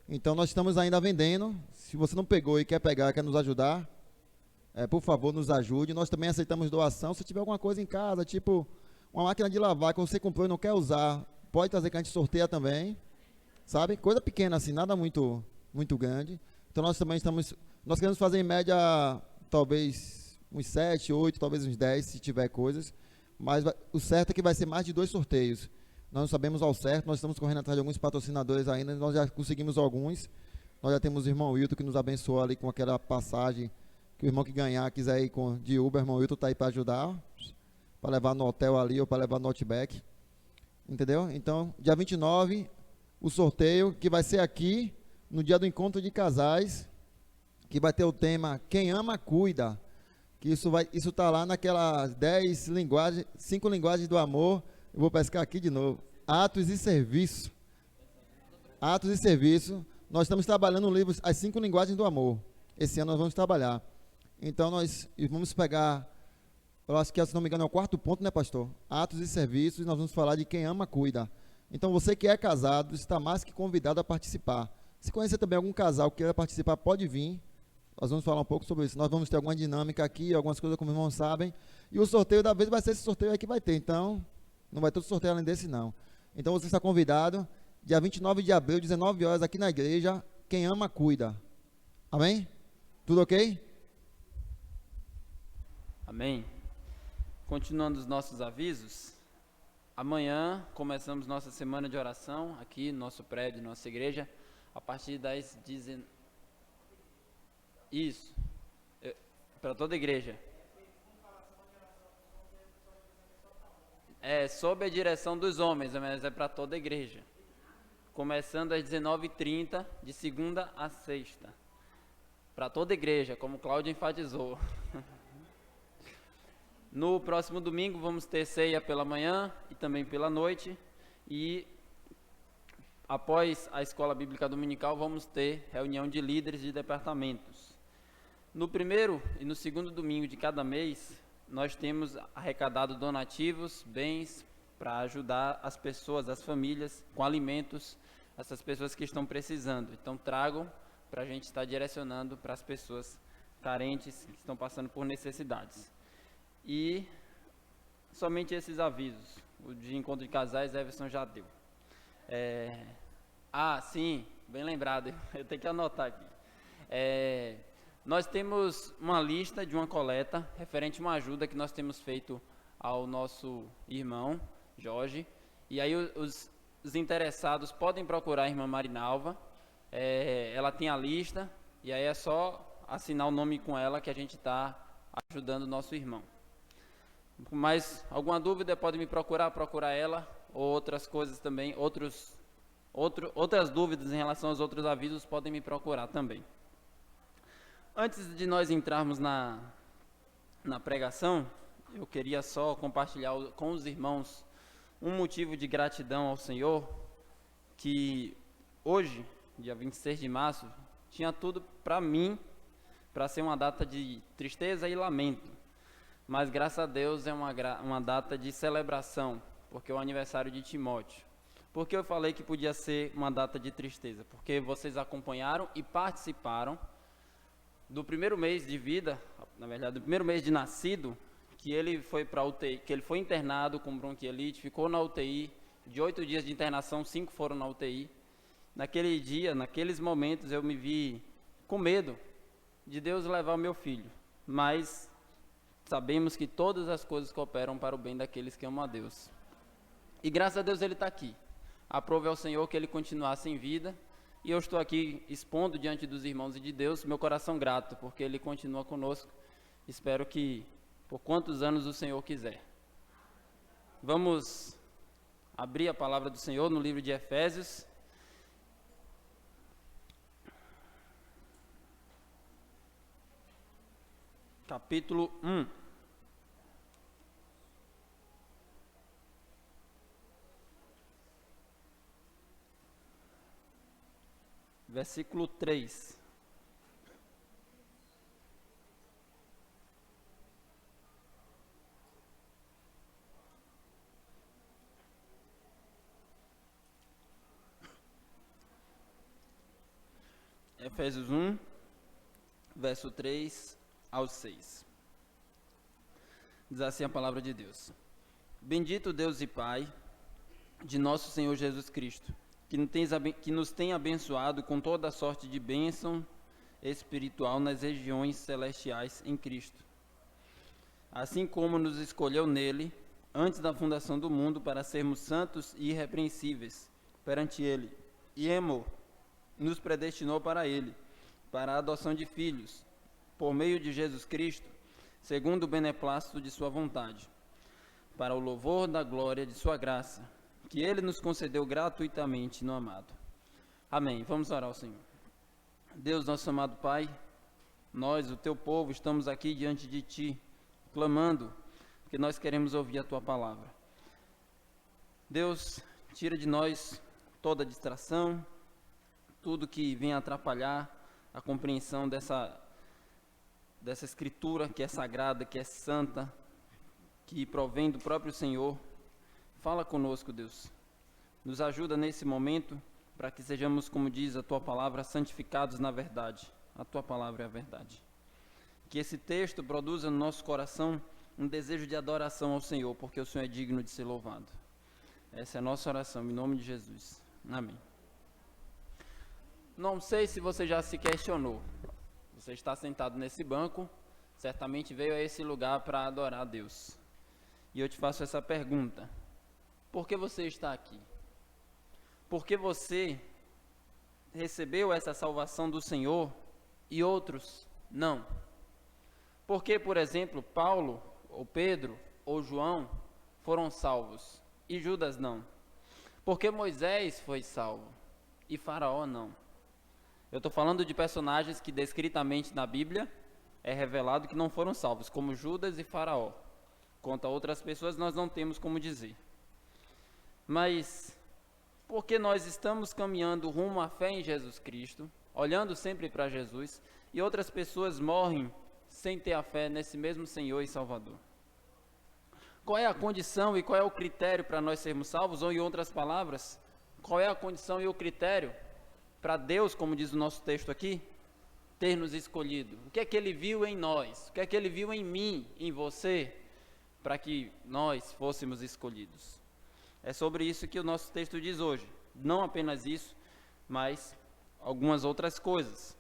Então, nós estamos ainda vendendo. Se você não pegou e quer pegar, quer nos ajudar, por favor, nos ajude. Nós também aceitamos doação. Se tiver alguma coisa em casa, tipo uma máquina de lavar que você comprou e não quer usar, pode trazer que a gente sorteia também, sabe? Coisa pequena assim, nada muito grande. Então, nós também nós queremos fazer em média, talvez uns 7, 8, talvez uns 10, se tiver coisas. Mas o certo é que vai ser mais de 2 sorteios. Nós não sabemos ao certo, nós estamos correndo atrás de alguns patrocinadores ainda, nós já conseguimos alguns. Nós já temos o irmão Wilton, que nos abençoou ali com aquela passagem, que o irmão que ganhar quiser ir de Uber, o irmão Wilton está aí para ajudar, para levar no hotel ali ou para levar no Outback. Entendeu? Então, dia 29, o sorteio, que vai ser aqui, no dia do encontro de casais, que vai ter o tema Quem Ama, Cuida. que isso está lá naquelas 5 linguagens do amor. Eu vou pescar aqui de novo. Atos e serviço. Atos e serviço. Nós estamos trabalhando no livro As 5 Linguagens do Amor. Esse ano nós vamos trabalhar. Então nós vamos pegar, eu acho que, se não me engano, é o 4º ponto, né, pastor? Atos e serviços, nós vamos falar de quem ama, cuida. Então você que é casado está mais que convidado a participar. Se conhecer também algum casal que queira participar, pode vir. Nós vamos falar um pouco sobre isso. Nós vamos ter alguma dinâmica aqui, algumas coisas como os irmãos sabem. E o sorteio da vez vai ser esse sorteio aí que vai ter. Então, não vai ter outro sorteio além desse, não. Então você está convidado, dia 29 de abril, 19 horas, aqui na igreja. Quem ama, cuida. Amém? Tudo ok? Amém. Continuando os nossos avisos, amanhã começamos nossa semana de oração aqui no nosso prédio, nossa igreja, a partir das 19. Isso, para toda a igreja. É sob a direção dos homens, mas é para toda a igreja. Começando às 19h30, de segunda a sexta. Para toda a igreja, como Cláudio enfatizou. No próximo domingo vamos ter ceia pela manhã e também pela noite. E após a escola bíblica dominical vamos ter reunião de líderes de departamentos. No primeiro e no segundo domingo de cada mês, nós temos arrecadado donativos, bens, para ajudar as pessoas, as famílias, com alimentos, essas pessoas que estão precisando. Então tragam para a gente estar direcionando para as pessoas carentes que estão passando por necessidades. E somente esses avisos. O de encontro de casais, Everson já deu. Sim, bem lembrado, eu tenho que anotar aqui. Nós temos uma lista de uma coleta referente a uma ajuda que nós temos feito ao nosso irmão, Jorge. E aí os interessados podem procurar a irmã Marinalva. Ela tem a lista e aí é só assinar o nome com ela que a gente está ajudando o nosso irmão. Mas alguma dúvida pode me procurar ela, ou outras coisas também, outras dúvidas em relação aos outros avisos podem me procurar também. Antes de nós entrarmos na pregação, eu queria só compartilhar com os irmãos um motivo de gratidão ao Senhor, que hoje, dia 26 de março, tinha tudo para mim, para ser uma data de tristeza e lamento. Mas graças a Deus é uma data de celebração, porque é o aniversário de Timóteo. Por que eu falei que podia ser uma data de tristeza? Porque vocês acompanharam e participaram do primeiro mês de vida, na verdade, do primeiro mês de nascido, que ele foi para UTI, que ele foi internado com bronquiolite, ficou na UTI, de 8 dias de internação, 5 foram na UTI. Naquele dia, naqueles momentos, eu me vi com medo de Deus levar o meu filho, mas sabemos que todas as coisas cooperam para o bem daqueles que amam a Deus. E graças a Deus ele está aqui. Aprove ao Senhor que ele continuasse em vida. E eu estou aqui expondo diante dos irmãos e de Deus meu coração grato, porque ele continua conosco. Espero que por quantos anos o Senhor quiser. Vamos abrir a palavra do Senhor no livro de Efésios. Capítulo 1. Versículo 3. Efésios 1, verso 3 ao 6. Diz assim a palavra de Deus: Bendito Deus e Pai de nosso Senhor Jesus Cristo, que nos tem abençoado com toda a sorte de bênção espiritual nas regiões celestiais em Cristo. Assim como nos escolheu nele, antes da fundação do mundo, para sermos santos e irrepreensíveis perante ele, e amor, nos predestinou para ele, para a adoção de filhos, por meio de Jesus Cristo, segundo o beneplácito de sua vontade, para o louvor da glória de sua graça, que ele nos concedeu gratuitamente no amado. Amém. Vamos orar ao Senhor. Deus, nosso amado Pai, Nós, o teu povo, estamos aqui diante de ti, clamando, porque nós queremos ouvir a tua palavra. Deus, tira de nós toda distração, tudo que venha atrapalhar a compreensão dessa escritura que é sagrada, que é santa, que provém do próprio Senhor. Fala conosco, Deus. Nos ajuda nesse momento para que sejamos, como diz a tua palavra, santificados na verdade. A tua palavra é a verdade. Que esse texto produza no nosso coração um desejo de adoração ao Senhor, porque o Senhor é digno de ser louvado. Essa é a nossa oração, em nome de Jesus. Amém. Não sei se você já se questionou. Você está sentado nesse banco, certamente veio a esse lugar para adorar a Deus. E eu te faço essa pergunta: por que você está aqui? Por que você recebeu essa salvação do Senhor e outros não? Por que, por exemplo, Paulo, ou Pedro, ou João foram salvos e Judas não? Por que Moisés foi salvo e Faraó não? Eu estou falando de personagens que descritamente na Bíblia é revelado que não foram salvos, como Judas e Faraó. Quanto a outras pessoas nós não temos como dizer. Mas porque nós estamos caminhando rumo à fé em Jesus Cristo, olhando sempre para Jesus, e outras pessoas morrem sem ter a fé nesse mesmo Senhor e Salvador? Qual é a condição e qual é o critério para nós sermos salvos? Ou, em outras palavras, qual é a condição e o critério para Deus, como diz o nosso texto aqui, ter nos escolhido? O que é que Ele viu em nós? O que é que Ele viu em mim, em você, para que nós fôssemos escolhidos? É sobre isso que o nosso texto diz hoje. Não apenas isso, mas algumas outras coisas.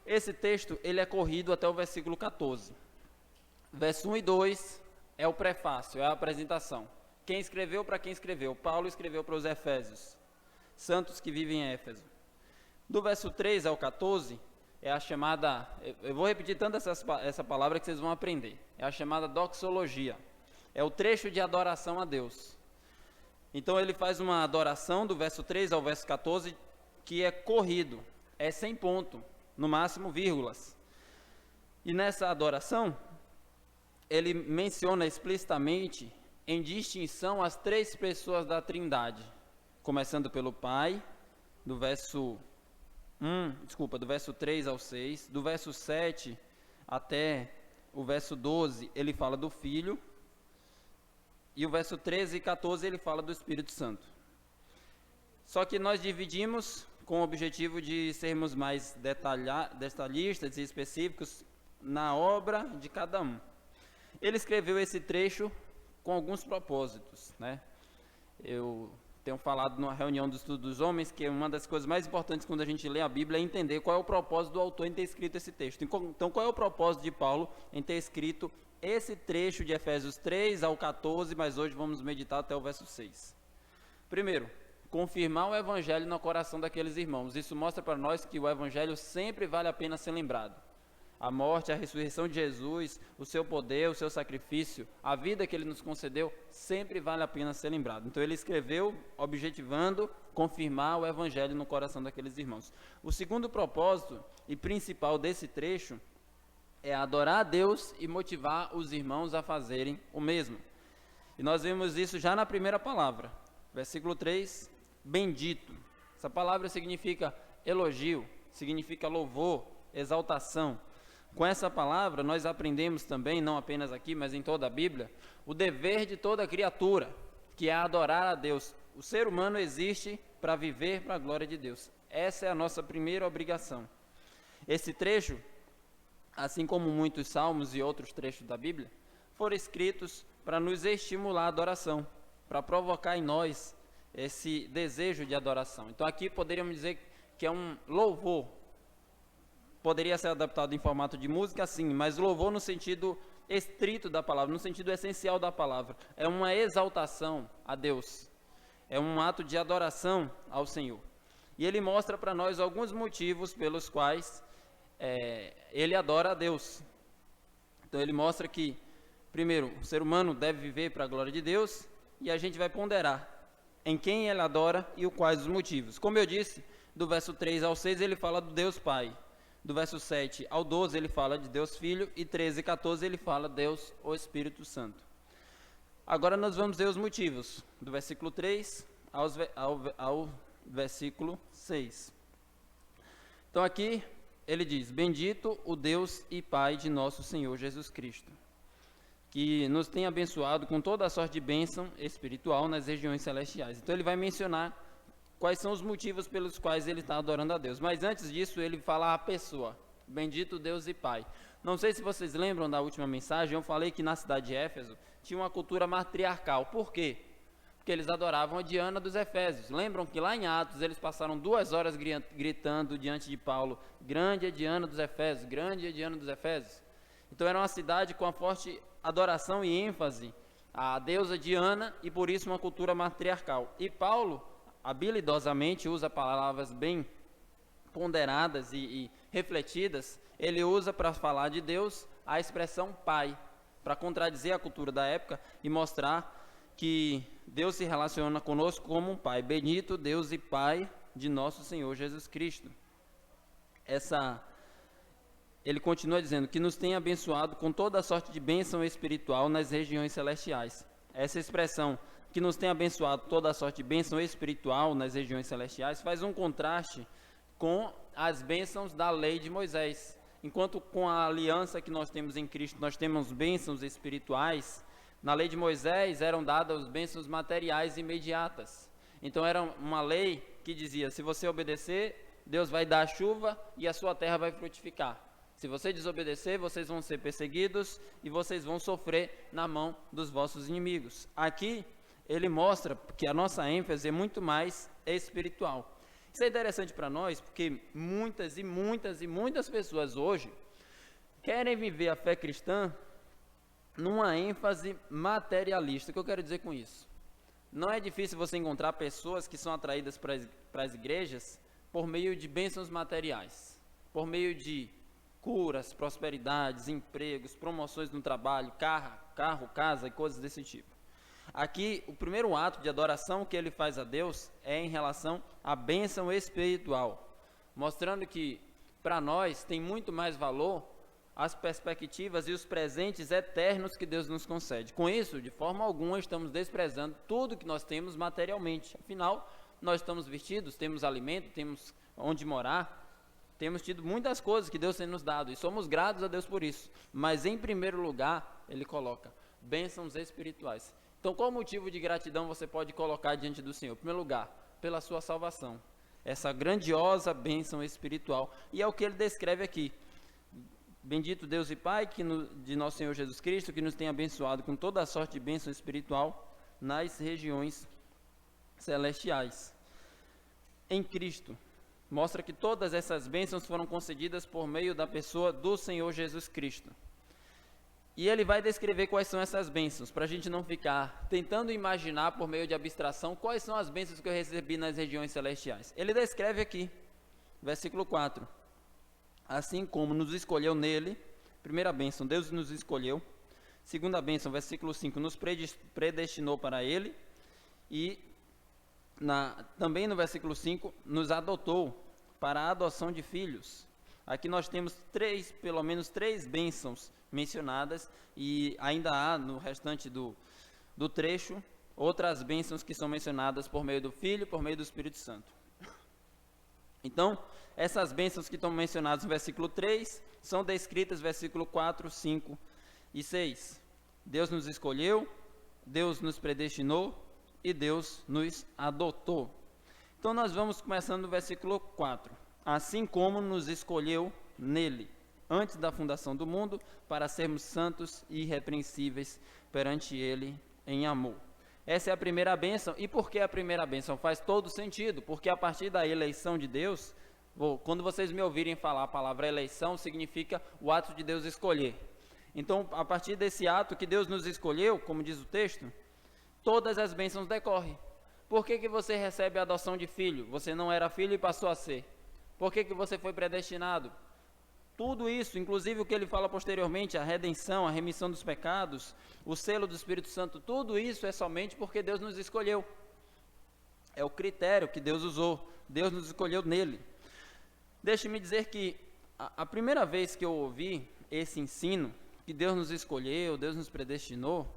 Esse texto, ele é corrido até o versículo 14. Verso 1 e 2 é o prefácio, é a apresentação. Quem escreveu, para quem escreveu? Paulo escreveu para os Efésios, santos que vivem em Éfeso. Do verso 3 ao 14, é a chamada, eu vou repetir tanto essa palavra que vocês vão aprender, é a chamada doxologia, é o trecho de adoração a Deus. Então ele faz uma adoração do verso 3 ao verso 14, que é corrido, é sem ponto, no máximo vírgulas. E nessa adoração, ele menciona explicitamente, em distinção, as três pessoas da Trindade, começando pelo Pai, do verso 3 ao 6, do verso 7 até o verso 12, ele fala do Filho, e o verso 13 e 14 ele fala do Espírito Santo. Só que nós dividimos com o objetivo de sermos mais detalhistas e específicos na obra de cada um. Ele escreveu esse trecho com alguns propósitos, né? Eu tenho falado numa reunião do Estudo dos Homens que uma das coisas mais importantes quando a gente lê a Bíblia é entender qual é o propósito do autor em ter escrito esse texto. Então, qual é o propósito de Paulo em ter escrito esse trecho de Efésios 3 ao 14, mas hoje vamos meditar até o verso 6. Primeiro, confirmar o Evangelho no coração daqueles irmãos. Isso mostra para nós que o Evangelho sempre vale a pena ser lembrado. A morte, a ressurreição de Jesus, o seu poder, o seu sacrifício, a vida que Ele nos concedeu, sempre vale a pena ser lembrado. Então ele escreveu objetivando confirmar o Evangelho no coração daqueles irmãos. O segundo propósito e principal desse trecho é adorar a Deus e motivar os irmãos a fazerem o mesmo. E nós vemos isso já na primeira palavra, versículo 3, bendito. Essa palavra significa elogio, significa louvor, exaltação. Com essa palavra nós aprendemos também, não apenas aqui, mas em toda a Bíblia, o dever de toda criatura, que é adorar a Deus. O ser humano existe para viver para a glória de Deus. Essa é a nossa primeira obrigação. Esse trecho, assim como muitos salmos e outros trechos da Bíblia, foram escritos para nos estimular a adoração, para provocar em nós esse desejo de adoração. Então aqui poderíamos dizer que é um louvor. Poderia ser adaptado em formato de música, sim, mas louvor no sentido estrito da palavra, no sentido essencial da palavra. É uma exaltação a Deus, é um ato de adoração ao Senhor. E ele mostra para nós alguns motivos pelos quais ele adora a Deus. Então ele mostra que, primeiro, o ser humano deve viver para a glória de Deus, e a gente vai ponderar em quem ele adora e quais os motivos. Como eu disse, do verso 3 ao 6 ele fala do Deus Pai. do verso 7 ao 12, ele fala de Deus Filho, e 13 e 14 ele fala Deus, o Espírito Santo. Agora nós vamos ver os motivos, do versículo 3 ao versículo 6. Então aqui ele diz: bendito o Deus e Pai de nosso Senhor Jesus Cristo, que nos tem abençoado com toda a sorte de bênção espiritual nas regiões celestiais. Então ele vai mencionar quais são os motivos pelos quais ele está adorando a Deus. Mas antes disso, ele fala a pessoa: bendito Deus e Pai. Não sei se vocês lembram da última mensagem, eu falei que na cidade de Éfeso tinha uma cultura matriarcal. Por quê? Porque eles adoravam a Diana dos Efésios. Lembram que lá em Atos eles passaram 2 horas gritando diante de Paulo: grande é Diana dos Efésios, grande é Diana dos Efésios. Então era uma cidade com a forte adoração e ênfase à deusa Diana, e por isso uma cultura matriarcal. E Paulo habilidosamente usa palavras bem ponderadas e refletidas. Ele usa para falar de Deus a expressão Pai, para contradizer a cultura da época e mostrar que Deus se relaciona conosco como um Pai. Bendito Deus e Pai de nosso Senhor Jesus Cristo. Ele continua dizendo que nos tem abençoado com toda a sorte de bênção espiritual nas regiões celestiais. Essa expressão, que nos tem abençoado toda a sorte de bênção espiritual nas regiões celestiais, faz um contraste com as bênçãos da lei de Moisés. Enquanto com a aliança que nós temos em Cristo, nós temos bênçãos espirituais, na lei de Moisés eram dadas as bênçãos materiais imediatas. Então era uma lei que dizia: se você obedecer, Deus vai dar a chuva e a sua terra vai frutificar. Se você desobedecer, vocês vão ser perseguidos e vocês vão sofrer na mão dos vossos inimigos. Aqui ele mostra que a nossa ênfase é muito mais espiritual. Isso é interessante para nós, porque muitas pessoas hoje querem viver a fé cristã numa ênfase materialista. O que eu quero dizer com isso? Não é difícil você encontrar pessoas que são atraídas para as igrejas por meio de bênçãos materiais, por meio de curas, prosperidades, empregos, promoções no trabalho, carro, casa e coisas desse tipo. Aqui, o primeiro ato de adoração que ele faz a Deus é em relação à bênção espiritual, mostrando que para nós tem muito mais valor as perspectivas e os presentes eternos que Deus nos concede. Com isso, de forma alguma, estamos desprezando tudo que nós temos materialmente. Afinal, nós estamos vestidos, temos alimento, temos onde morar, temos tido muitas coisas que Deus tem nos dado e somos gratos a Deus por isso. Mas, em primeiro lugar, ele coloca bênçãos espirituais. Então, qual motivo de gratidão você pode colocar diante do Senhor? Em primeiro lugar, pela sua salvação, essa grandiosa bênção espiritual. E é o que ele descreve aqui: bendito Deus e Pai de nosso Senhor Jesus Cristo, que nos tem abençoado com toda a sorte de bênção espiritual nas regiões celestiais. Em Cristo, mostra que todas essas bênçãos foram concedidas por meio da pessoa do Senhor Jesus Cristo. E ele vai descrever quais são essas bênçãos, para a gente não ficar tentando imaginar por meio de abstração quais são as bênçãos que eu recebi nas regiões celestiais. Ele descreve aqui, versículo 4. Assim como nos escolheu nele, primeira bênção, Deus nos escolheu. Segunda bênção, versículo 5, nos predestinou para ele. E também no versículo 5, nos adotou para a adoção de filhos. Aqui nós temos pelo menos três bênçãos mencionadas, e ainda há no restante do trecho outras bênçãos que são mencionadas por meio do Filho, por meio do Espírito Santo. Então, essas bênçãos que estão mencionadas no versículo 3 são descritas no versículo 4, 5 e 6. Deus nos escolheu, Deus nos predestinou e Deus nos adotou. Então, nós vamos começando no versículo 4. Assim como nos escolheu nele, antes da fundação do mundo, para sermos santos e irrepreensíveis perante ele em amor. Essa é a primeira bênção. E por que a primeira bênção? Faz todo sentido, porque a partir da eleição de Deus, quando vocês me ouvirem falar a palavra eleição, significa o ato de Deus escolher. Então, a partir desse ato que Deus nos escolheu, como diz o texto, todas as bênçãos decorrem. Por que você recebe a adoção de filho? Você não era filho e passou a ser. Por que você foi predestinado? Tudo isso, inclusive o que ele fala posteriormente, a redenção, a remissão dos pecados, o selo do Espírito Santo, tudo isso é somente porque Deus nos escolheu. É o critério que Deus usou. Deus nos escolheu nele. Deixe-me dizer que A primeira vez que eu ouvi esse ensino, que Deus nos escolheu, Deus nos predestinou,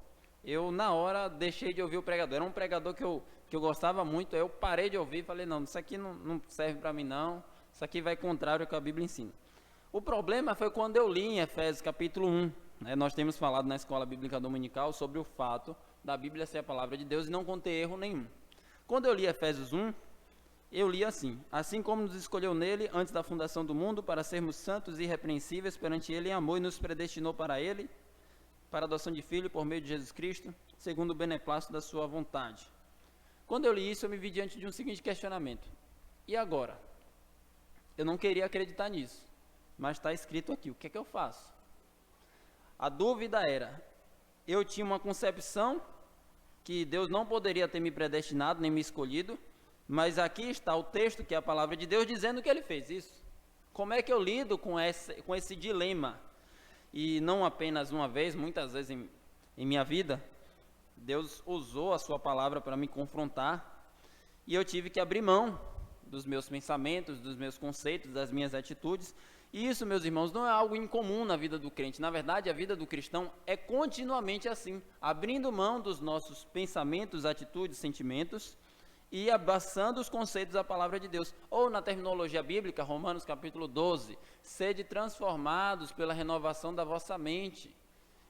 eu na hora deixei de ouvir o pregador. Era um pregador que eu gostava muito, aí eu parei de ouvir e falei, não, isso aqui não serve para mim não, isso aqui vai contrário ao que a Bíblia ensina. O problema foi quando eu li em Efésios capítulo 1, né, nós temos falado na Escola Bíblica Dominical sobre o fato da Bíblia ser a palavra de Deus e não conter erro nenhum. Quando eu li Efésios 1, eu li assim como nos escolheu nele antes da fundação do mundo para sermos santos e irrepreensíveis perante ele em amor e nos predestinou para ele, para a adoção de filho por meio de Jesus Cristo, segundo o beneplácito da sua vontade. Quando eu li isso, eu me vi diante de um seguinte questionamento. E agora? Eu não queria acreditar nisso, mas está escrito aqui, o que é que eu faço? A dúvida era, eu tinha uma concepção que Deus não poderia ter me predestinado, nem me escolhido, mas aqui está o texto, que é a palavra de Deus, dizendo que ele fez isso. Como é que eu lido com esse dilema? E não apenas uma vez, muitas vezes em minha vida, Deus usou a sua palavra para me confrontar, e eu tive que abrir mão dos meus pensamentos, dos meus conceitos, das minhas atitudes. E isso, meus irmãos, não é algo incomum na vida do crente. Na verdade, a vida do cristão é continuamente assim, abrindo mão dos nossos pensamentos, atitudes, sentimentos, e abraçando os conceitos da palavra de Deus. Ou na terminologia bíblica, Romanos capítulo 12, sede transformados pela renovação da vossa mente.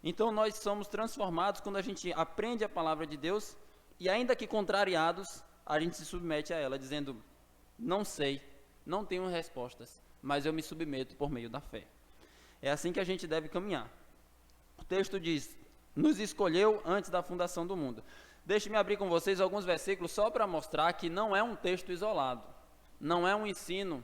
Então nós somos transformados quando a gente aprende a palavra de Deus, e ainda que contrariados, a gente se submete a ela, dizendo, não sei, não tenho respostas, mas eu me submeto por meio da fé. É assim que a gente deve caminhar. O texto diz, nos escolheu antes da fundação do mundo. Deixe-me abrir com vocês alguns versículos só para mostrar que não é um texto isolado, não é um ensino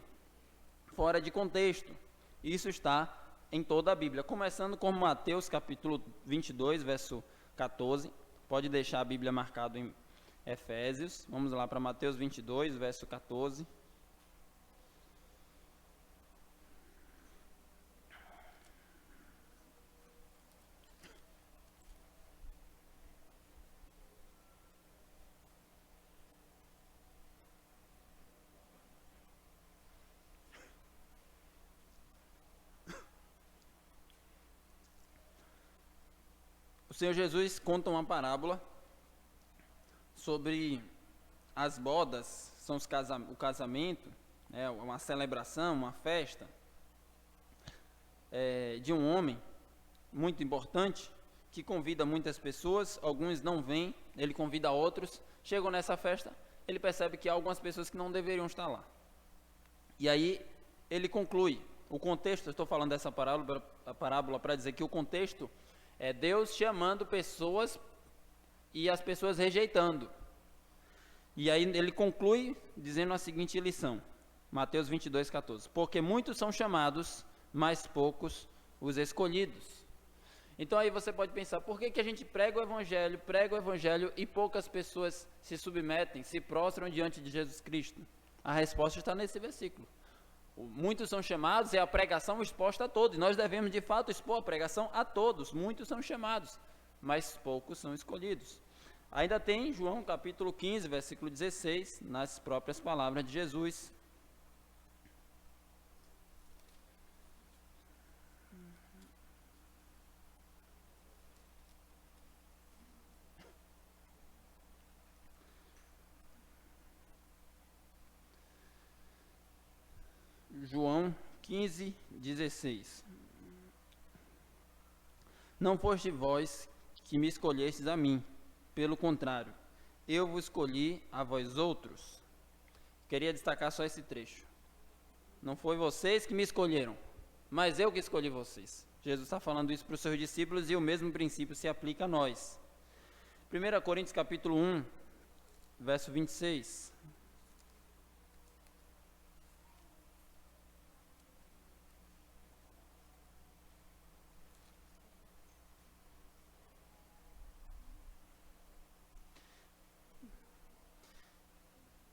fora de contexto. Isso está em toda a Bíblia, começando com Mateus capítulo 22, verso 14. Pode deixar a Bíblia marcada em Efésios. Vamos lá para Mateus 22, verso 14. O Senhor Jesus conta uma parábola sobre as bodas, são o casamento, uma celebração, uma festa de um homem muito importante, que convida muitas pessoas, alguns não vêm, ele convida outros, chegam nessa festa, ele percebe que há algumas pessoas que não deveriam estar lá. E aí ele conclui, o contexto, eu estou falando dessa parábola para dizer que o contexto é Deus chamando pessoas e as pessoas rejeitando. E aí ele conclui dizendo a seguinte lição, Mateus 22, 14. Porque muitos são chamados, mas poucos os escolhidos. Então aí você pode pensar, por que a gente prega o evangelho e poucas pessoas se submetem, se prostram diante de Jesus Cristo? A resposta está nesse versículo. Muitos são chamados, é a pregação exposta a todos. Nós devemos de fato expor a pregação a todos. Muitos são chamados, mas poucos são escolhidos. Ainda tem João capítulo 15, versículo 16, nas próprias palavras de Jesus. João 15, 16. Não foste vós que me escolhestes a mim, pelo contrário, eu vos escolhi a vós outros. Queria destacar só esse trecho. Não foi vocês que me escolheram, mas eu que escolhi vocês. Jesus está falando isso para os seus discípulos e o mesmo princípio se aplica a nós. 1 Coríntios capítulo 1, verso 26.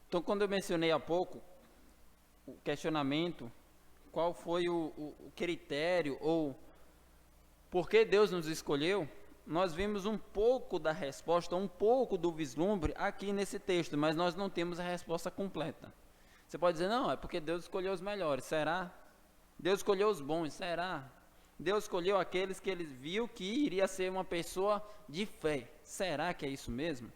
Então, quando eu mencionei há pouco o questionamento, qual foi o critério ou por que Deus nos escolheu, nós vimos um pouco da resposta, um pouco do vislumbre aqui nesse texto, mas nós não temos a resposta completa. Você pode dizer, não, é porque Deus escolheu os melhores. Será? Deus escolheu os bons, será? Deus escolheu aqueles que ele viu que iria ser uma pessoa de fé. Será que é isso mesmo?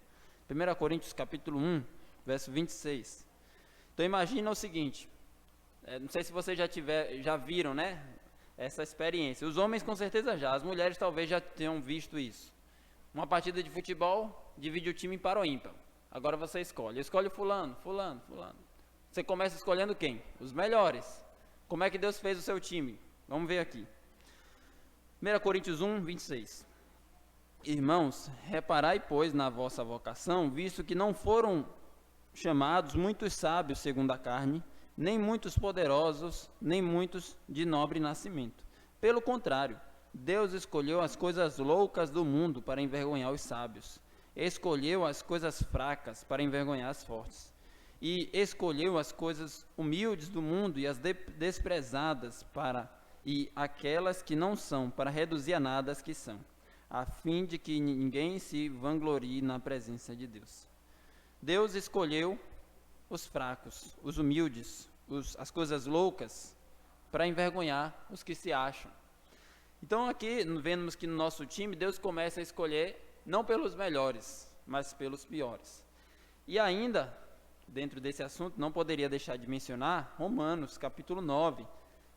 1 Coríntios capítulo 1, verso 26. Então imagina o seguinte, não sei se vocês já viram, né, essa experiência. Os homens com certeza já, as mulheres talvez já tenham visto isso. Uma partida de futebol, divide o time para o ímpar. Agora você escolhe fulano. Você começa escolhendo quem? Os melhores. Como é que Deus fez o seu time? Vamos ver aqui. 1 Coríntios 1, 26. Irmãos, reparai, pois, na vossa vocação, visto que não foram chamados muitos sábios segundo a carne, nem muitos poderosos, nem muitos de nobre nascimento. Pelo contrário, Deus escolheu as coisas loucas do mundo para envergonhar os sábios. Escolheu as coisas fracas para envergonhar as fortes. E escolheu as coisas humildes do mundo e as desprezadas e aquelas que não são, para reduzir a nada as que são, a fim de que ninguém se vanglorie na presença de Deus. Deus escolheu os fracos, os humildes, as coisas loucas, para envergonhar os que se acham. Então aqui vemos que no nosso time Deus começa a escolher não pelos melhores, mas pelos piores. E ainda, dentro desse assunto, não poderia deixar de mencionar Romanos capítulo 9,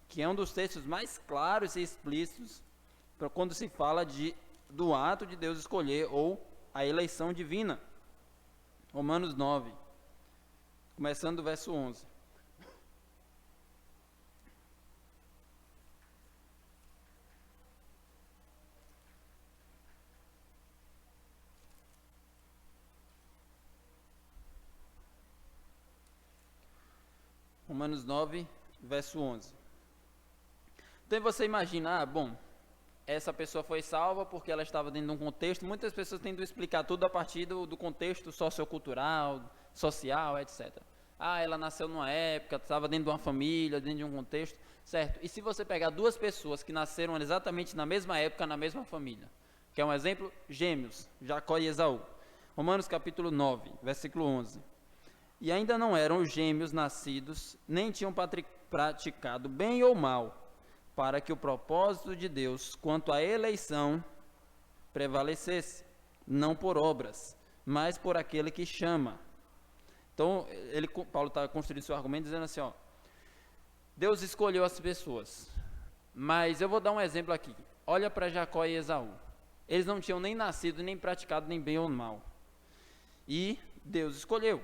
que é um dos textos mais claros e explícitos para quando se fala do ato de Deus escolher ou a eleição divina. Romanos 9, começando do verso 11. Romanos 9, verso 11. Então você imagina, essa pessoa foi salva porque ela estava dentro de um contexto, muitas pessoas tentam explicar tudo a partir do contexto sociocultural, social, etc. Ela nasceu numa época, estava dentro de uma família, dentro de um contexto, certo? E se você pegar duas pessoas que nasceram exatamente na mesma época, na mesma família, que é um exemplo, gêmeos, Jacó e Esaú. Romanos capítulo 9, versículo 11. E ainda não eram os gêmeos nascidos, nem tinham praticado bem ou mal, para que o propósito de Deus quanto à eleição prevalecesse, não por obras, mas por aquele que chama. Então, Paulo está construindo seu argumento dizendo assim, Deus escolheu as pessoas, mas eu vou dar um exemplo aqui. Olha para Jacó e Esaú. Eles não tinham nem nascido, nem praticado nem bem ou mal. E Deus escolheu.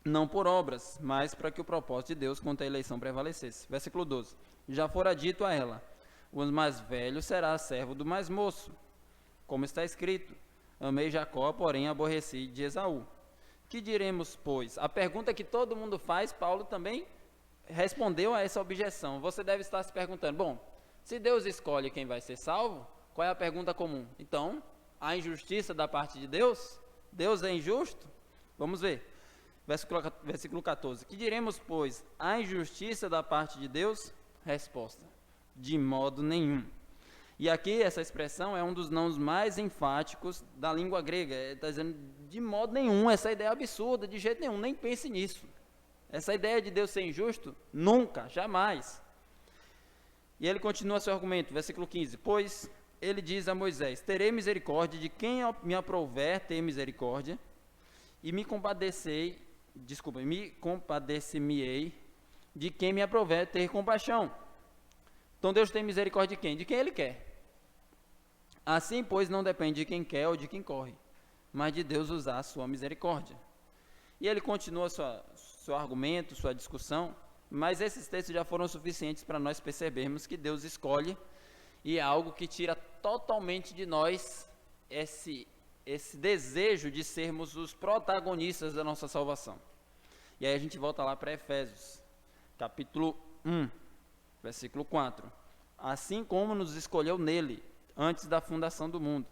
Não por obras, mas para que o propósito de Deus quanto à eleição prevalecesse. Versículo 12. Já fora dito a ela, o mais velho será servo do mais moço, como está escrito, amei Jacó, porém aborreci de Esaú. Que diremos, pois? A pergunta que todo mundo faz, Paulo também respondeu a essa objeção. Você deve estar se perguntando, se Deus escolhe quem vai ser salvo, qual é a pergunta comum? Então, há injustiça da parte de Deus? Deus é injusto? Vamos ver. Versículo 14. Que diremos, pois, há injustiça da parte de Deus? Resposta: de modo nenhum. E aqui essa expressão é um dos nãos mais enfáticos da língua grega. Está dizendo de modo nenhum, essa ideia é absurda, de jeito nenhum, nem pense nisso. Essa ideia de Deus ser injusto, nunca, jamais. E ele continua seu argumento, versículo 15. Pois ele diz a Moisés, terei misericórdia de quem me aprouver ter misericórdia, e me compadecer-me-ei de quem me aprouver ter compaixão. Então Deus tem misericórdia de quem? De quem Ele quer. Assim, pois, não depende de quem quer ou de quem corre, mas de Deus usar a sua misericórdia. E ele continua seu argumento, sua discussão, mas esses textos já foram suficientes para nós percebermos que Deus escolhe, e é algo que tira totalmente de nós esse desejo de sermos os protagonistas da nossa salvação. E aí a gente volta lá para Efésios, capítulo 1, versículo 4. Assim como nos escolheu nele, antes da fundação do mundo.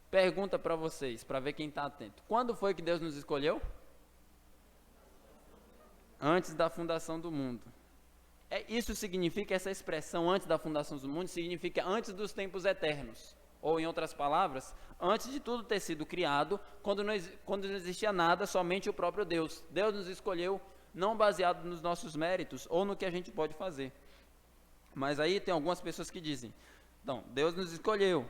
Pergunta para vocês, para ver quem está atento. Quando foi que Deus nos escolheu? Antes da fundação do mundo. Isso significa, essa expressão antes da fundação do mundo, significa antes dos tempos eternos. Ou, em outras palavras, antes de tudo ter sido criado, quando não existia nada, somente o próprio Deus. Deus nos escolheu não baseado nos nossos méritos ou no que a gente pode fazer. Mas aí tem algumas pessoas que dizem, então, Deus nos escolheu,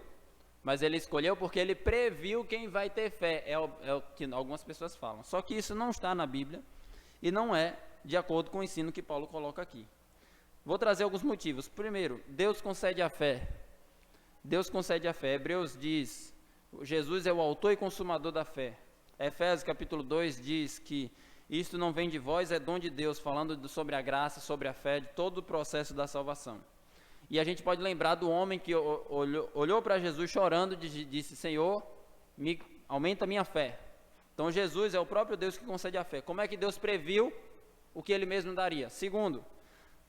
mas Ele escolheu porque Ele previu quem vai ter fé, é o que algumas pessoas falam. Só que isso não está na Bíblia e não é de acordo com o ensino que Paulo coloca aqui. Vou trazer alguns motivos. Primeiro, Deus concede a fé. Deus concede a fé. Hebreus diz, Jesus é o autor e consumador da fé. Efésios capítulo 2 diz que isto não vem de vós, é dom de Deus, falando sobre a graça, sobre a fé, de todo o processo da salvação. E a gente pode lembrar do homem que olhou para Jesus chorando e disse, Senhor, aumenta a minha fé. Então Jesus é o próprio Deus que concede a fé. Como é que Deus previu o que Ele mesmo daria? Segundo,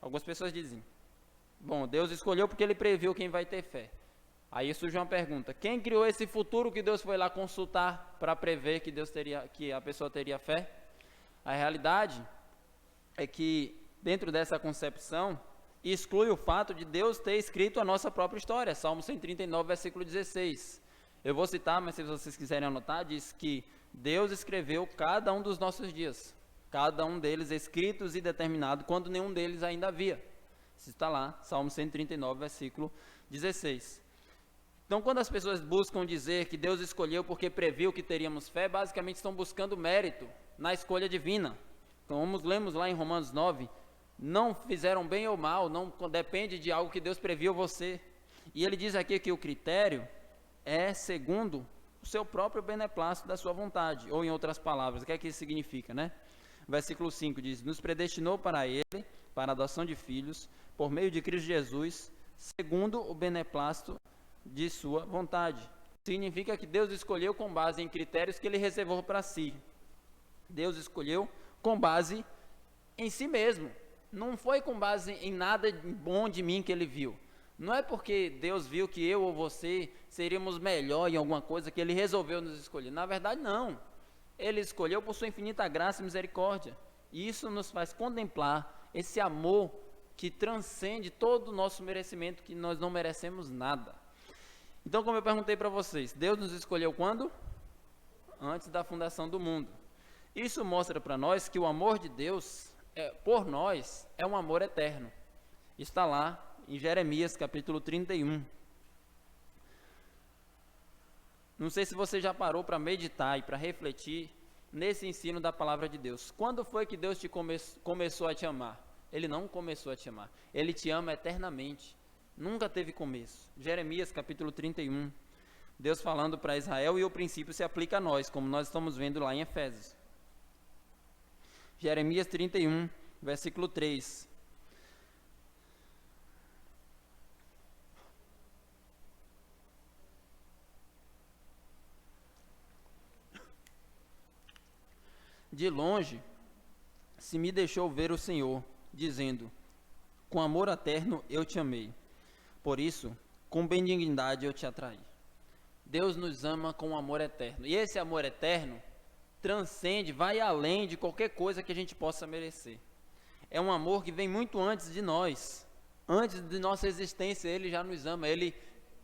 algumas pessoas dizem, bom, Deus escolheu porque Ele previu quem vai ter fé. Aí surge uma pergunta, quem criou esse futuro que Deus foi lá consultar para prever que a pessoa teria fé? A realidade é que dentro dessa concepção exclui o fato de Deus ter escrito a nossa própria história. Salmo 139, versículo 16. Eu vou citar, mas se vocês quiserem anotar, diz que Deus escreveu cada um dos nossos dias, cada um deles escritos e determinado, quando nenhum deles ainda havia. Isso está lá, Salmo 139, versículo 16. Então, quando as pessoas buscam dizer que Deus escolheu porque previu que teríamos fé, basicamente estão buscando mérito na escolha divina. Então, lemos lá em Romanos 9, não fizeram bem ou mal, não depende de algo que Deus previu você. E ele diz aqui que o critério é segundo o seu próprio beneplácito da sua vontade, ou em outras palavras, o que é que isso significa, né? Versículo 5 diz, nos predestinou para Ele, para a adoção de filhos, por meio de Cristo Jesus, segundo o beneplácito de sua vontade. Significa que Deus escolheu com base em critérios que Ele reservou para si. Deus escolheu com base em si mesmo. Não foi com base em nada bom de mim que Ele viu. Não é porque Deus viu que eu ou você seríamos melhor em alguma coisa que Ele resolveu nos escolher. Na verdade, não. Ele escolheu por sua infinita graça e misericórdia. E isso nos faz contemplar esse amor que transcende todo o nosso merecimento, que nós não merecemos nada. Então, como eu perguntei para vocês, Deus nos escolheu quando? Antes da fundação do mundo. Isso mostra para nós que o amor de Deus por nós é um amor eterno. Está lá em Jeremias capítulo 31. Não sei se você já parou para meditar e para refletir nesse ensino da palavra de Deus. Quando foi que Deus começou a te amar? Ele não começou a te amar. Ele te ama eternamente. Nunca teve começo. Jeremias capítulo 31. Deus falando para Israel, e o princípio se aplica a nós, como nós estamos vendo lá em Efésios. Jeremias 31, versículo 3. De longe se me deixou ver o Senhor, dizendo, com amor eterno eu te amei. Por isso, com benignidade eu te atraí. Deus nos ama com amor eterno. E esse amor eterno transcende, vai além de qualquer coisa que a gente possa merecer. É um amor que vem muito antes de nós. Antes de nossa existência, Ele já nos ama. Ele,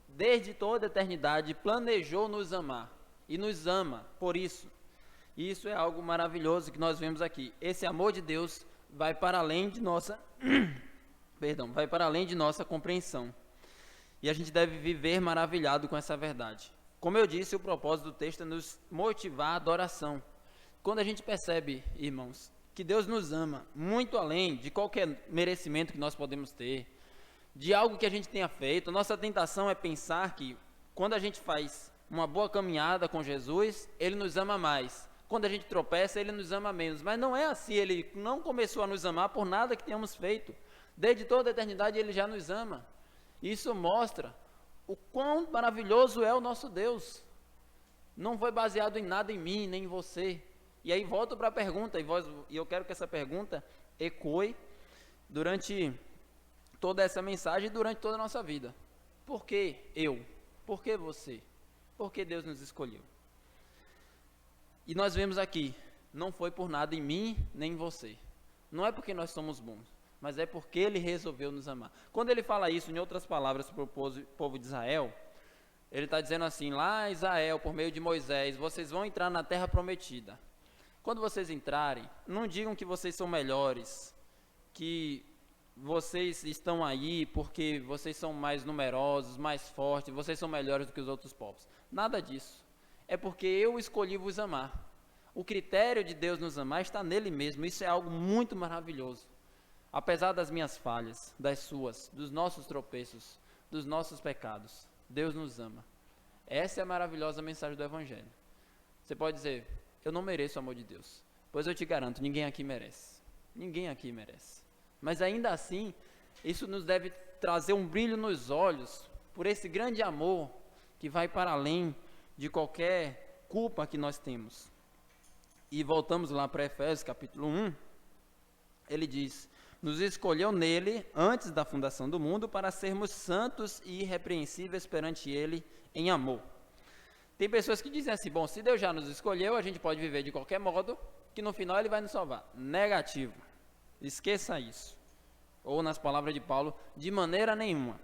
desde toda a eternidade, planejou nos amar. E nos ama por isso. E isso é algo maravilhoso que nós vemos aqui. Esse amor de Deus vai para além de nossa vai para além de nossa compreensão. E a gente deve viver maravilhado com essa verdade. Como eu disse, o propósito do texto é nos motivar à adoração. Quando a gente percebe, irmãos, que Deus nos ama muito além de qualquer merecimento que nós podemos ter, de algo que a gente tenha feito, nossa tentação é pensar que quando a gente faz uma boa caminhada com Jesus, Ele nos ama mais. Quando a gente tropeça, Ele nos ama menos. Mas não é assim, Ele não começou a nos amar por nada que tenhamos feito. Desde toda a eternidade Ele já nos ama. Isso mostra o quão maravilhoso é o nosso Deus. Não foi baseado em nada em mim, nem em você. E aí volto para a pergunta, e eu quero que essa pergunta ecoe durante toda essa mensagem e durante toda a nossa vida. Por que eu? Por que você? Por que Deus nos escolheu? E nós vemos aqui, não foi por nada em mim, nem em você. Não é porque nós somos bons, mas é porque Ele resolveu nos amar. Quando Ele fala isso, em outras palavras, para o povo de Israel, Ele está dizendo assim, lá Israel, por meio de Moisés, vocês vão entrar na terra prometida. Quando vocês entrarem, não digam que vocês são melhores, que vocês estão aí porque vocês são mais numerosos, mais fortes, vocês são melhores do que os outros povos. Nada disso. É porque eu escolhi vos amar. O critério de Deus nos amar está nele mesmo. Isso é algo muito maravilhoso. Apesar das minhas falhas, das suas, dos nossos tropeços, dos nossos pecados, Deus nos ama. Essa é a maravilhosa mensagem do Evangelho. Você pode dizer, eu não mereço o amor de Deus. Pois eu te garanto, ninguém aqui merece. Ninguém aqui merece. Mas ainda assim, isso nos deve trazer um brilho nos olhos por esse grande amor que vai para além de qualquer culpa que nós temos. E voltamos lá para Efésios capítulo 1, ele diz, nos escolheu nele, antes da fundação do mundo, para sermos santos e irrepreensíveis perante ele em amor. Tem pessoas que dizem assim, bom, se Deus já nos escolheu, a gente pode viver de qualquer modo, que no final ele vai nos salvar. Negativo. Esqueça isso. Ou nas palavras de Paulo, de maneira nenhuma.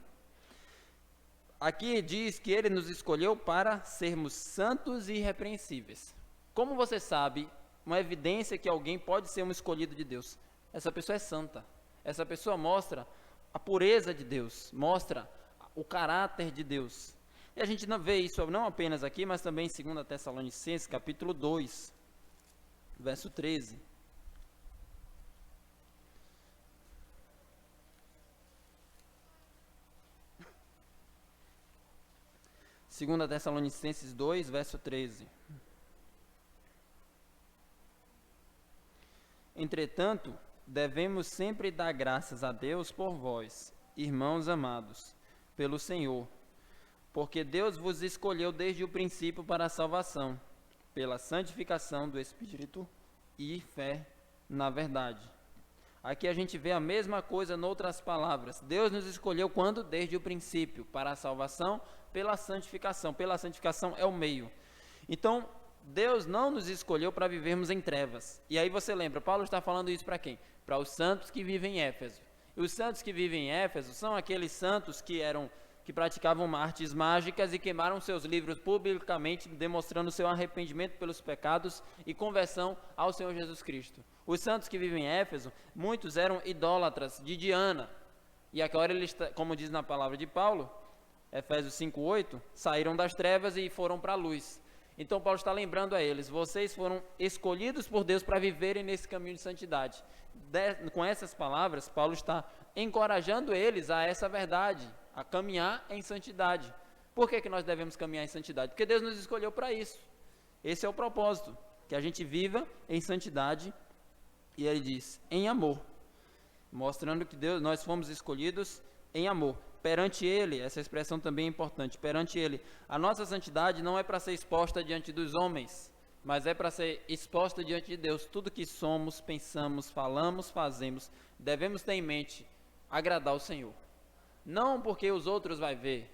Aqui diz que ele nos escolheu para sermos santos e irrepreensíveis. Como você sabe, uma evidência que alguém pode ser um escolhido de Deus? Essa pessoa é santa. Essa pessoa mostra a pureza de Deus, mostra o caráter de Deus. E a gente não vê isso não apenas aqui, mas também em 2 Tessalonicenses, capítulo 2, verso 13. Segunda Tessalonicenses 2, verso 13. Entretanto, devemos sempre dar graças a Deus por vós, irmãos amados, pelo Senhor, porque Deus vos escolheu desde o princípio para a salvação, pela santificação do Espírito e fé na verdade. Aqui a gente vê a mesma coisa em outras palavras. Deus nos escolheu quando? Desde o princípio, para a salvação, pela santificação. Pela santificação é o meio. Então, Deus não nos escolheu para vivermos em trevas. E aí você lembra, Paulo está falando isso para quem? Para os santos que vivem em Éfeso. E os santos que vivem em Éfeso são aqueles santos que praticavam artes mágicas e queimaram seus livros publicamente, demonstrando seu arrependimento pelos pecados e conversão ao Senhor Jesus Cristo. Os santos que vivem em Éfeso, muitos eram idólatras de Diana. E agora eles, como diz na palavra de Paulo, Efésios 5:8, saíram das trevas e foram para a luz. Então Paulo está lembrando a eles, vocês foram escolhidos por Deus para viverem nesse caminho de santidade. Com essas palavras, Paulo está encorajando eles a essa verdade, a caminhar em santidade. Por que nós devemos caminhar em santidade? Porque Deus nos escolheu para isso. Esse é o propósito, que a gente viva em santidade. E ele diz, em amor, mostrando que nós fomos escolhidos em amor. Perante ele, essa expressão também é importante, perante ele, a nossa santidade não é para ser exposta diante dos homens, mas é para ser exposta diante de Deus. Tudo que somos, pensamos, falamos, fazemos, devemos ter em mente agradar o Senhor. Não porque os outros vão ver,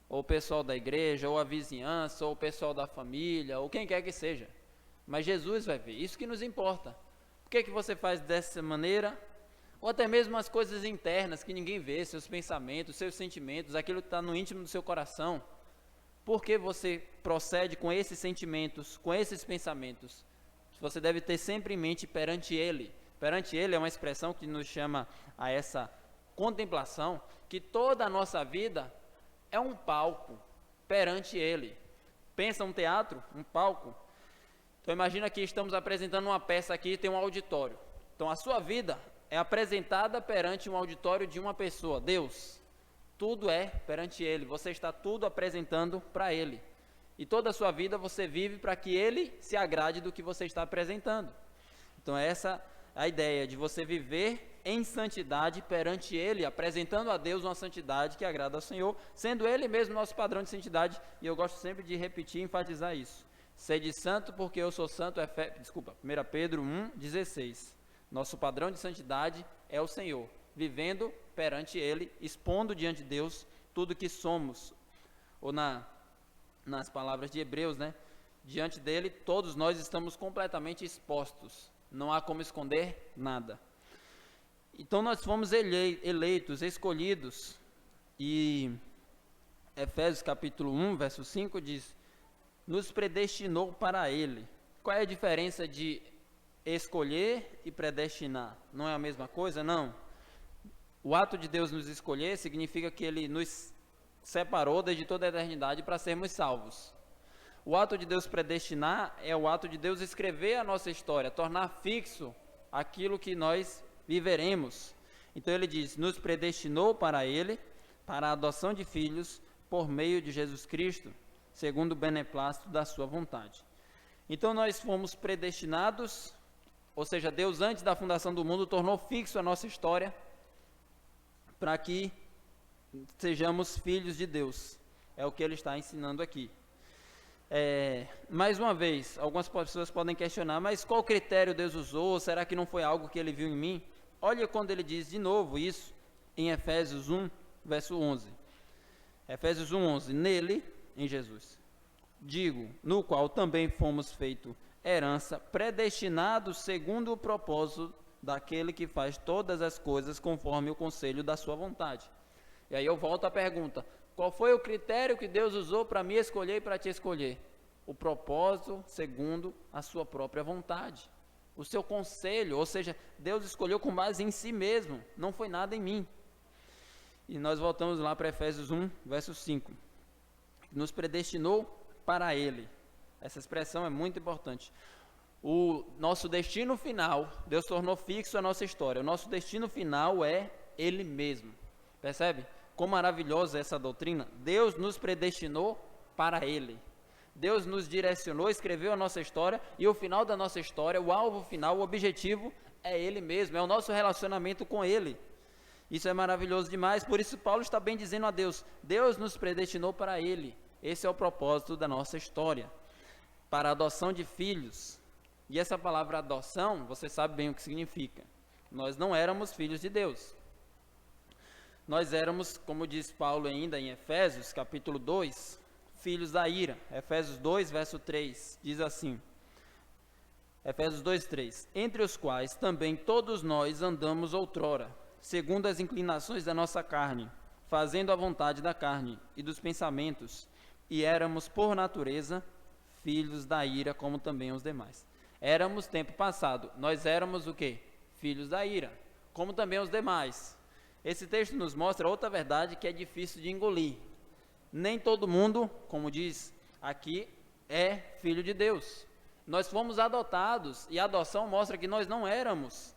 ou o pessoal da igreja, ou a vizinhança, ou o pessoal da família, ou quem quer que seja, mas Jesus vai ver, isso que nos importa. Por que você faz dessa maneira? Ou até mesmo as coisas internas que ninguém vê, seus pensamentos, seus sentimentos, aquilo que está no íntimo do seu coração. Por que você procede com esses sentimentos, com esses pensamentos? Você deve ter sempre em mente perante Ele. Perante Ele é uma expressão que nos chama a essa contemplação, que toda a nossa vida é um palco perante Ele. Pensa um teatro, um palco. Então imagina que estamos apresentando uma peça aqui e tem um auditório. Então a sua vida é apresentada perante um auditório de uma pessoa, Deus. Tudo é perante Ele, você está tudo apresentando para Ele. E toda a sua vida você vive para que Ele se agrade do que você está apresentando. Então essa é a ideia de você viver em santidade perante Ele, apresentando a Deus uma santidade que agrada ao Senhor, sendo Ele mesmo nosso padrão de santidade. E eu gosto sempre de repetir e enfatizar isso. Sede santo porque eu sou santo, 1 Pedro 1,16. Nosso padrão de santidade é o Senhor, vivendo perante Ele, expondo diante de Deus tudo que somos. Ou nas palavras de Hebreus, né? Diante dele, todos nós estamos completamente expostos. Não há como esconder nada. Então nós fomos eleitos, escolhidos. E Efésios capítulo 1, verso 5 diz, nos predestinou para Ele. Qual é a diferença de escolher e predestinar? Não é a mesma coisa? Não. O ato de Deus nos escolher significa que Ele nos separou desde toda a eternidade para sermos salvos. O ato de Deus predestinar é o ato de Deus escrever a nossa história, tornar fixo aquilo que nós viveremos. Então ele diz, nos predestinou para Ele, para a adoção de filhos, por meio de Jesus Cristo, segundo o beneplácito da sua vontade. Então nós fomos predestinados, ou seja, Deus antes da fundação do mundo tornou fixo a nossa história, para que sejamos filhos de Deus. É o que ele está ensinando aqui. Mais uma vez, algumas pessoas podem questionar, mas qual critério Deus usou? Será que não foi algo que ele viu em mim? Olha quando ele diz de novo isso em Efésios 1, verso 11. Efésios 1, 11. Nele, em Jesus, digo, no qual também fomos feito herança, predestinados segundo o propósito daquele que faz todas as coisas conforme o conselho da sua vontade. E aí eu volto à pergunta, qual foi o critério que Deus usou para me escolher e para te escolher? O propósito segundo a sua própria vontade. O seu conselho, ou seja, Deus escolheu com base em si mesmo, não foi nada em mim. E nós voltamos lá para Efésios 1, verso 5. Nos predestinou para Ele. Essa expressão é muito importante. O nosso destino final, Deus tornou fixo a nossa história. O nosso destino final é Ele mesmo. Percebe? Quão maravilhosa é essa doutrina? Deus nos predestinou para Ele. Deus nos direcionou, escreveu a nossa história, e o final da nossa história, o alvo final, o objetivo é Ele mesmo, é o nosso relacionamento com Ele. Isso é maravilhoso demais, por isso Paulo está bem dizendo a Deus, Deus nos predestinou para Ele. Esse é o propósito da nossa história, para a adoção de filhos. E essa palavra adoção, você sabe bem o que significa. Nós não éramos filhos de Deus. Nós éramos, como diz Paulo ainda em Efésios, capítulo 2, filhos da ira. Efésios 2, verso 3, diz assim, Efésios 2, 3, entre os quais também todos nós andamos outrora, segundo as inclinações da nossa carne, fazendo a vontade da carne e dos pensamentos, e éramos, por natureza, filhos da ira, como também os demais. Éramos tempo passado, nós éramos o quê? Filhos da ira, como também os demais. Esse texto nos mostra outra verdade que é difícil de engolir. Nem todo mundo, como diz aqui, é filho de Deus. Nós fomos adotados e a adoção mostra que nós não éramos.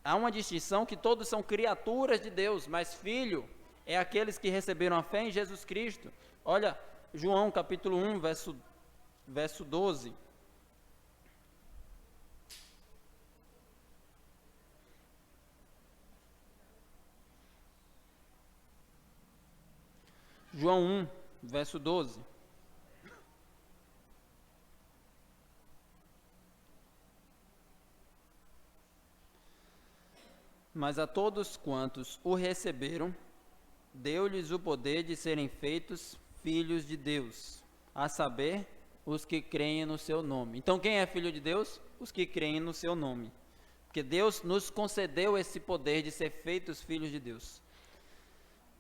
Há uma distinção que todos são criaturas de Deus, mas filho é aqueles que receberam a fé em Jesus Cristo. Olha, João capítulo 1, verso 12. João 1, verso 12. Mas a todos quantos o receberam, deu-lhes o poder de serem feitos filhos de Deus, a saber, os que creem no seu nome. Então, quem é filho de Deus? Os que creem no seu nome. Porque Deus nos concedeu esse poder de ser feitos filhos de Deus.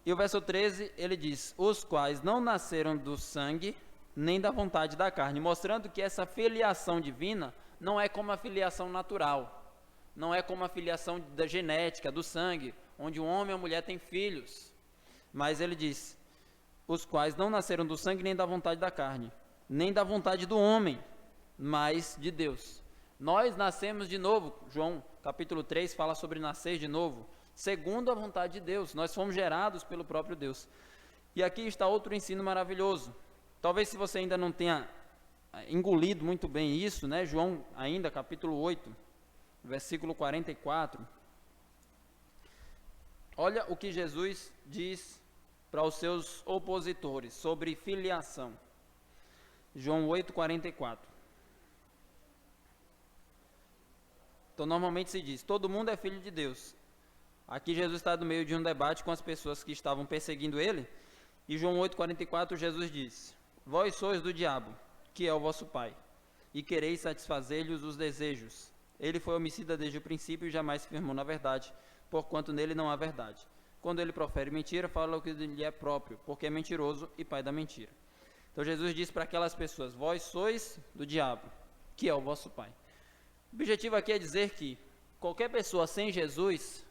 E o verso 13, ele diz, os quais não nasceram do sangue, nem da vontade da carne, mostrando que essa filiação divina não é como a filiação natural, não é como a filiação da genética, do sangue, onde um homem e uma mulher têm filhos. Mas ele diz, os quais não nasceram do sangue, nem da vontade da carne, nem da vontade do homem, mas de Deus. Nós nascemos de novo, João capítulo 3 fala sobre nascer de novo, segundo a vontade de Deus, nós fomos gerados pelo próprio Deus. E aqui está outro ensino maravilhoso. Talvez se você ainda não tenha engolido muito bem isso, né? João ainda, capítulo 8, versículo 44. Olha o que Jesus diz para os seus opositores sobre filiação. João 8, 44. Então, normalmente se diz, todo mundo é filho de Deus. Aqui Jesus está no meio de um debate com as pessoas que estavam perseguindo ele, e João 8,44 Jesus diz, vós sois do diabo, que é o vosso pai, e quereis satisfazer-lhes os desejos. Ele foi homicida desde o princípio e jamais se firmou na verdade, porquanto nele não há verdade. Quando ele profere mentira, fala o que lhe é próprio, porque é mentiroso e pai da mentira. Então Jesus diz para aquelas pessoas, vós sois do diabo, que é o vosso pai. O objetivo aqui é dizer que qualquer pessoa sem Jesus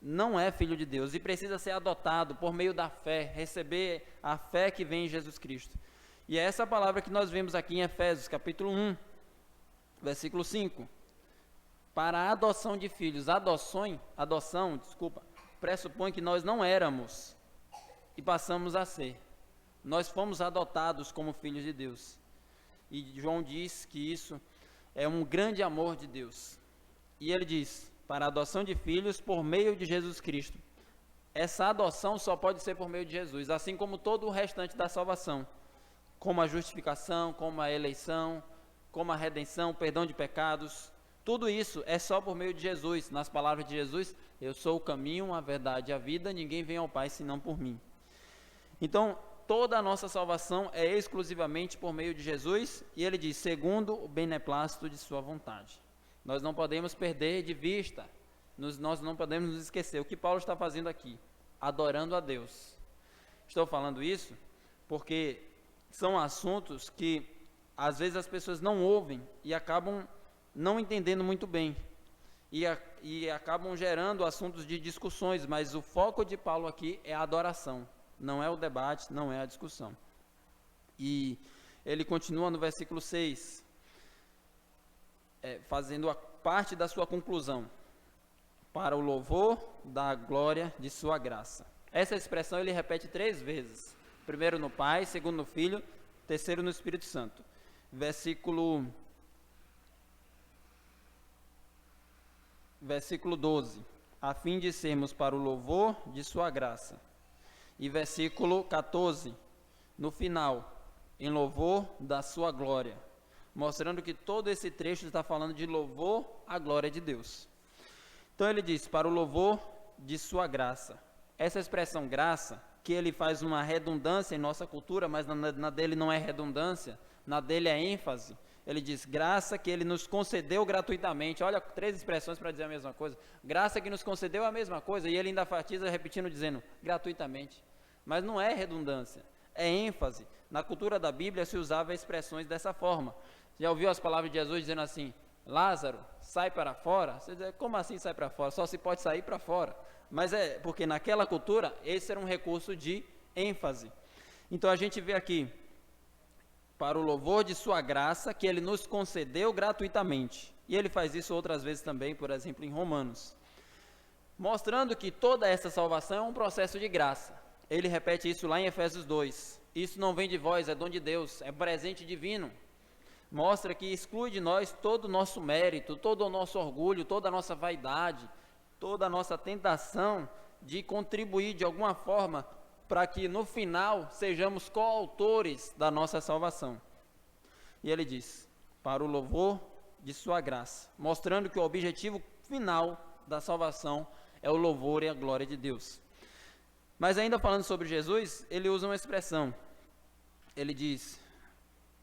não é filho de Deus e precisa ser adotado por meio da fé, receber a fé que vem em Jesus Cristo. E é essa palavra que nós vemos aqui em Efésios, capítulo 1, versículo 5. Para a adoção de filhos. Adoção, pressupõe que nós não éramos e passamos a ser. Nós fomos adotados como filhos de Deus. E João diz que isso é um grande amor de Deus. E ele diz, para a adoção de filhos por meio de Jesus Cristo. Essa adoção só pode ser por meio de Jesus, assim como todo o restante da salvação, como a justificação, como a eleição, como a redenção, o perdão de pecados, tudo isso é só por meio de Jesus. Nas palavras de Jesus, eu sou o caminho, a verdade e a vida, ninguém vem ao Pai senão por mim. Então, toda a nossa salvação é exclusivamente por meio de Jesus, e ele diz, segundo o beneplácito de sua vontade. Nós não podemos perder de vista, nós não podemos nos esquecer o que Paulo está fazendo aqui, adorando a Deus. Estou falando isso porque são assuntos que às vezes as pessoas não ouvem e acabam não entendendo muito bem, e acabam gerando assuntos de discussões, mas o foco de Paulo aqui é a adoração, não é o debate, não é a discussão. E ele continua no versículo 6, fazendo a parte da sua conclusão, para o louvor da glória de sua graça. Essa expressão ele repete 3 vezes, primeiro no Pai, segundo no Filho, terceiro no Espírito Santo. Versículo 12, a fim de sermos para o louvor de sua graça. E versículo 14, no final, em louvor da sua glória, mostrando que todo esse trecho está falando de louvor à glória de Deus. Então ele diz, para o louvor de sua graça. Essa expressão graça, que ele faz uma redundância em nossa cultura, mas na dele não é redundância, na dele é ênfase. Ele diz, graça que ele nos concedeu gratuitamente. Olha, 3 expressões para dizer a mesma coisa. Graça que nos concedeu a mesma coisa, e ele ainda enfatiza repetindo, dizendo, gratuitamente. Mas não é redundância, é ênfase. Na cultura da Bíblia se usava expressões dessa forma. Já ouviu as palavras de Jesus dizendo assim, Lázaro, sai para fora? Você diz, como assim sai para fora? Só se pode sair para fora. Mas é porque naquela cultura, esse era um recurso de ênfase. Então a gente vê aqui, para o louvor de sua graça, que ele nos concedeu gratuitamente. E ele faz isso outras vezes também, por exemplo, em Romanos. Mostrando que toda essa salvação é um processo de graça. Ele repete isso lá em Efésios 2. Isso não vem de vós, é dom de Deus, é presente divino. Mostra que exclui de nós todo o nosso mérito, todo o nosso orgulho, toda a nossa vaidade, toda a nossa tentação de contribuir de alguma forma para que no final sejamos coautores da nossa salvação. E ele diz, para o louvor de sua graça, mostrando que o objetivo final da salvação é o louvor e a glória de Deus. Mas ainda falando sobre Jesus, ele usa uma expressão, ele diz,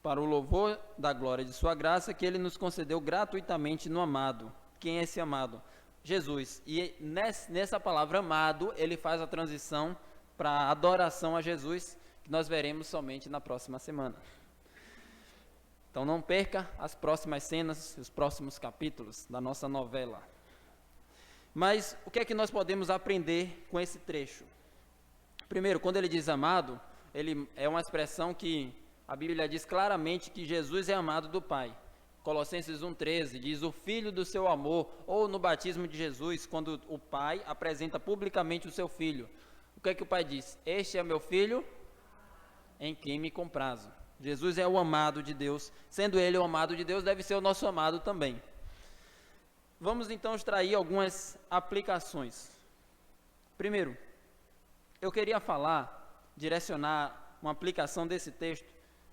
para o louvor da glória de sua graça, que ele nos concedeu gratuitamente no amado. Quem é esse amado? Jesus. E nessa palavra amado, ele faz a transição para a adoração a Jesus, que nós veremos somente na próxima semana. Então não perca as próximas cenas, os próximos capítulos da nossa novela. Mas o que é que nós podemos aprender com esse trecho? Primeiro, quando ele diz amado, ele é uma expressão que a Bíblia diz claramente que Jesus é amado do Pai. Colossenses 1,13 diz o Filho do seu amor, ou no batismo de Jesus, quando o Pai apresenta publicamente o seu Filho. O que é que o Pai diz? Este é meu Filho, em quem me comprazo. Jesus é o amado de Deus, sendo ele o amado de Deus, deve ser o nosso amado também. Vamos então extrair algumas aplicações. Primeiro, eu queria direcionar uma aplicação desse texto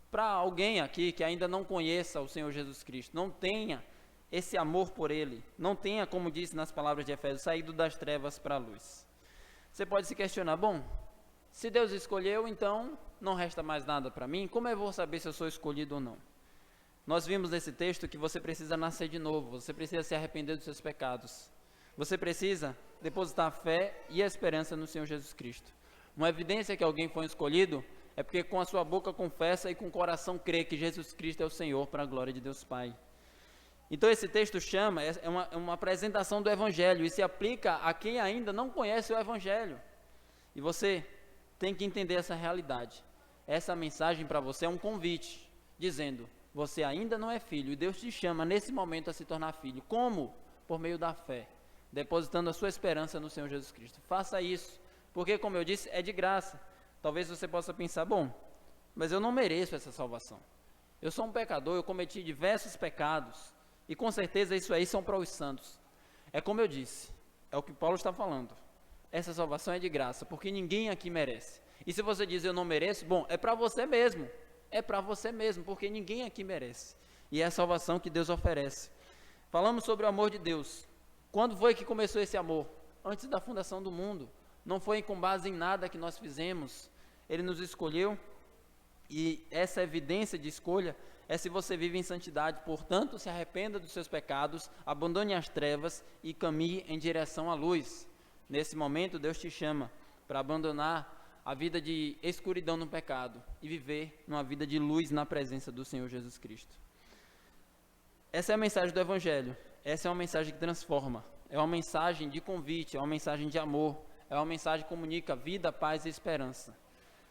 para alguém aqui que ainda não conheça o Senhor Jesus Cristo, não tenha esse amor por Ele, não tenha, como disse nas palavras de Efésios, saído das trevas para a luz. Você pode se questionar, bom, se Deus escolheu, então não resta mais nada para mim, como eu vou saber se eu sou escolhido ou não? Nós vimos nesse texto que você precisa nascer de novo, você precisa se arrepender dos seus pecados, você precisa depositar a fé e a esperança no Senhor Jesus Cristo. Uma evidência que alguém foi escolhido é porque com a sua boca confessa e com o coração crê que Jesus Cristo é o Senhor para a glória de Deus Pai. Então esse texto chama, é uma apresentação do Evangelho, e se aplica a quem ainda não conhece o Evangelho. E você tem que entender essa realidade. Essa mensagem para você é um convite, dizendo, você ainda não é filho, e Deus te chama nesse momento a se tornar filho. Como? Por meio da fé, depositando a sua esperança no Senhor Jesus Cristo. Faça isso, porque como eu disse, é de graça. Talvez você possa pensar, bom, mas eu não mereço essa salvação. Eu sou um pecador, eu cometi diversos pecados, e com certeza isso aí são para os santos. É como eu disse, é o que Paulo está falando. Essa salvação é de graça, porque ninguém aqui merece. E se você diz eu não mereço, bom, é para você mesmo. É para você mesmo, porque ninguém aqui merece. E é a salvação que Deus oferece. Falamos sobre o amor de Deus. Quando foi que começou esse amor? Antes da fundação do mundo. Não foi com base em nada que nós fizemos. Ele nos escolheu. E essa evidência de escolha é se você vive em santidade. Portanto, se arrependa dos seus pecados, abandone as trevas e caminhe em direção à luz. Nesse momento, Deus te chama para abandonar a vida de escuridão no pecado e viver numa vida de luz na presença do Senhor Jesus Cristo. Essa é a mensagem do Evangelho. Essa é uma mensagem que transforma. É uma mensagem de convite, é uma mensagem de amor. É uma mensagem que comunica vida, paz e esperança.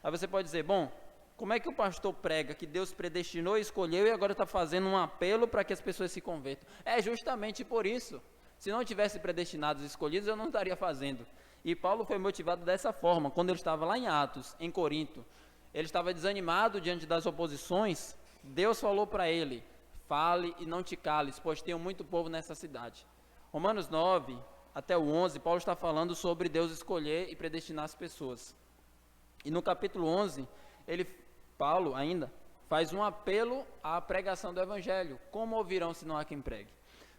Aí você pode dizer, bom, como é que o pastor prega que Deus predestinou e escolheu e agora está fazendo um apelo para que as pessoas se convertam? É justamente por isso. Se não tivesse predestinados e escolhidos, eu não estaria fazendo. E Paulo foi motivado dessa forma, quando ele estava lá em Atos, em Corinto. Ele estava desanimado diante das oposições. Deus falou para ele, fale e não te cales, pois tenho muito povo nessa cidade. Romanos 9 até o 11, Paulo está falando sobre Deus escolher e predestinar as pessoas. E no capítulo 11, Paulo ainda faz um apelo à pregação do Evangelho. Como ouvirão se não há quem pregue?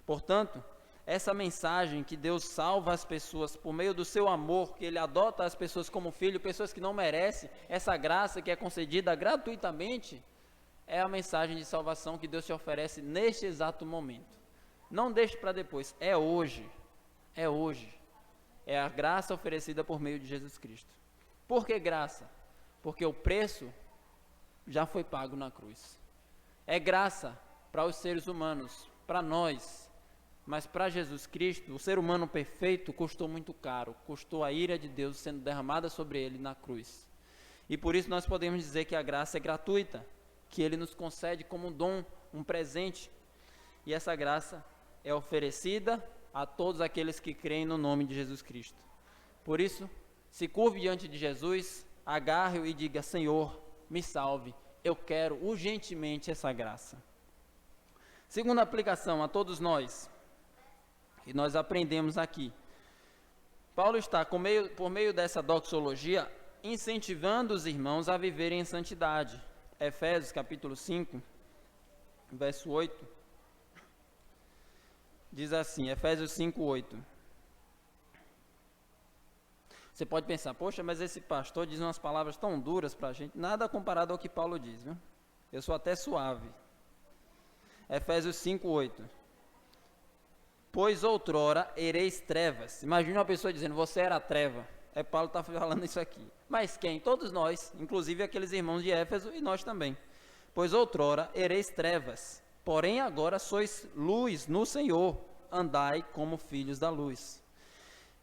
Portanto, essa mensagem que Deus salva as pessoas por meio do seu amor, que Ele adota as pessoas como filho, pessoas que não merecem, essa graça que é concedida gratuitamente, é a mensagem de salvação que Deus te oferece neste exato momento. Não deixe para depois, é hoje. É hoje. É a graça oferecida por meio de Jesus Cristo. Por que graça? Porque o preço já foi pago na cruz. É graça para os seres humanos, para nós. Mas para Jesus Cristo, o ser humano perfeito, custou muito caro. Custou a ira de Deus sendo derramada sobre ele na cruz. E por isso nós podemos dizer que a graça é gratuita, que Ele nos concede como um dom, um presente. E essa graça é oferecida a todos aqueles que creem no nome de Jesus Cristo. Por isso, se curve diante de Jesus, agarre-o e diga, Senhor, me salve, eu quero urgentemente essa graça. Segunda aplicação a todos nós, que nós aprendemos aqui. Paulo está, por meio dessa doxologia, incentivando os irmãos a viverem em santidade. Efésios capítulo 5, verso 8, diz assim, Efésios 5, 8. Você pode pensar, poxa, mas esse pastor diz umas palavras tão duras para a gente, nada comparado ao que Paulo diz, viu? Eu sou até suave. Efésios 5, 8. Pois outrora ereis trevas. Imagina uma pessoa dizendo, você era treva. Paulo está falando isso aqui. Mas quem? Todos nós, inclusive aqueles irmãos de Éfeso e nós também. Pois outrora ereis trevas, porém agora sois luz no Senhor, andai como filhos da luz.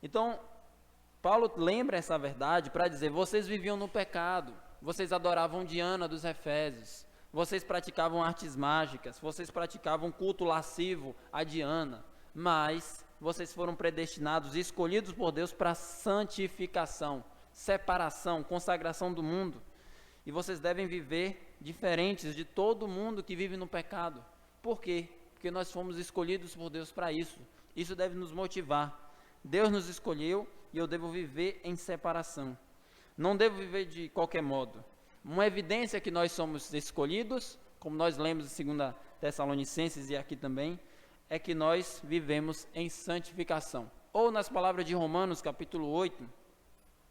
Então, Paulo lembra essa verdade para dizer, vocês viviam no pecado, vocês adoravam Diana dos Efésios, vocês praticavam artes mágicas, vocês praticavam culto lascivo a Diana, mas vocês foram predestinados e escolhidos por Deus para santificação, separação, consagração do mundo. E vocês devem viver diferentes de todo mundo que vive no pecado. Por quê? Porque nós fomos escolhidos por Deus para isso. Isso deve nos motivar. Deus nos escolheu e eu devo viver em separação. Não devo viver de qualquer modo. Uma evidência que nós somos escolhidos, como nós lemos em 2 Tessalonicenses e aqui também, é que nós vivemos em santificação. Ou nas palavras de Romanos, capítulo 8,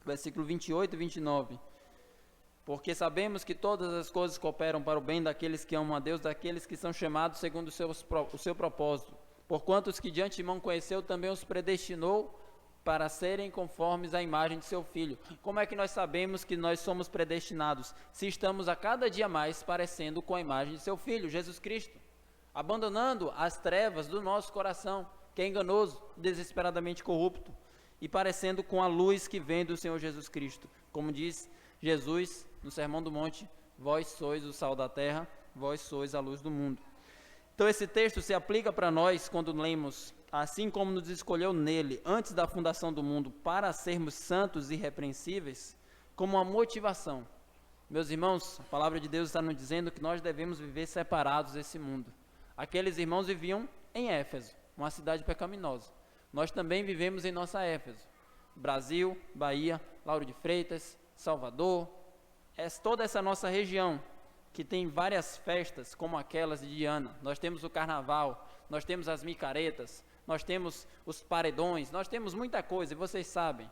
versículo 28 e 29. Porque sabemos que todas as coisas cooperam para o bem daqueles que amam a Deus, daqueles que são chamados segundo o seu propósito. Porquanto os que de antemão conheceu, também os predestinou para serem conformes à imagem de seu Filho. Como é que nós sabemos que nós somos predestinados? Se estamos a cada dia mais parecendo com a imagem de seu Filho, Jesus Cristo. abandonando as trevas do nosso coração, que é enganoso, desesperadamente corrupto, e parecendo com a luz que vem do Senhor Jesus Cristo. Como diz Jesus no Sermão do Monte, vós sois o sal da terra, vós sois a luz do mundo. Então esse texto se aplica para nós quando lemos, assim como nos escolheu nele, antes da fundação do mundo, para sermos santos e irrepreensíveis, como uma motivação. Meus irmãos, a palavra de Deus está nos dizendo que nós devemos viver separados desse mundo. Aqueles irmãos viviam em Éfeso, uma cidade pecaminosa. Nós também vivemos em nossa Éfeso. Brasil, Bahia, Lauro de Freitas, Salvador, toda essa nossa região, que tem várias festas, como aquelas de Diana. Nós temos o carnaval, nós temos as micaretas, nós temos os paredões, nós temos muita coisa, e vocês sabem.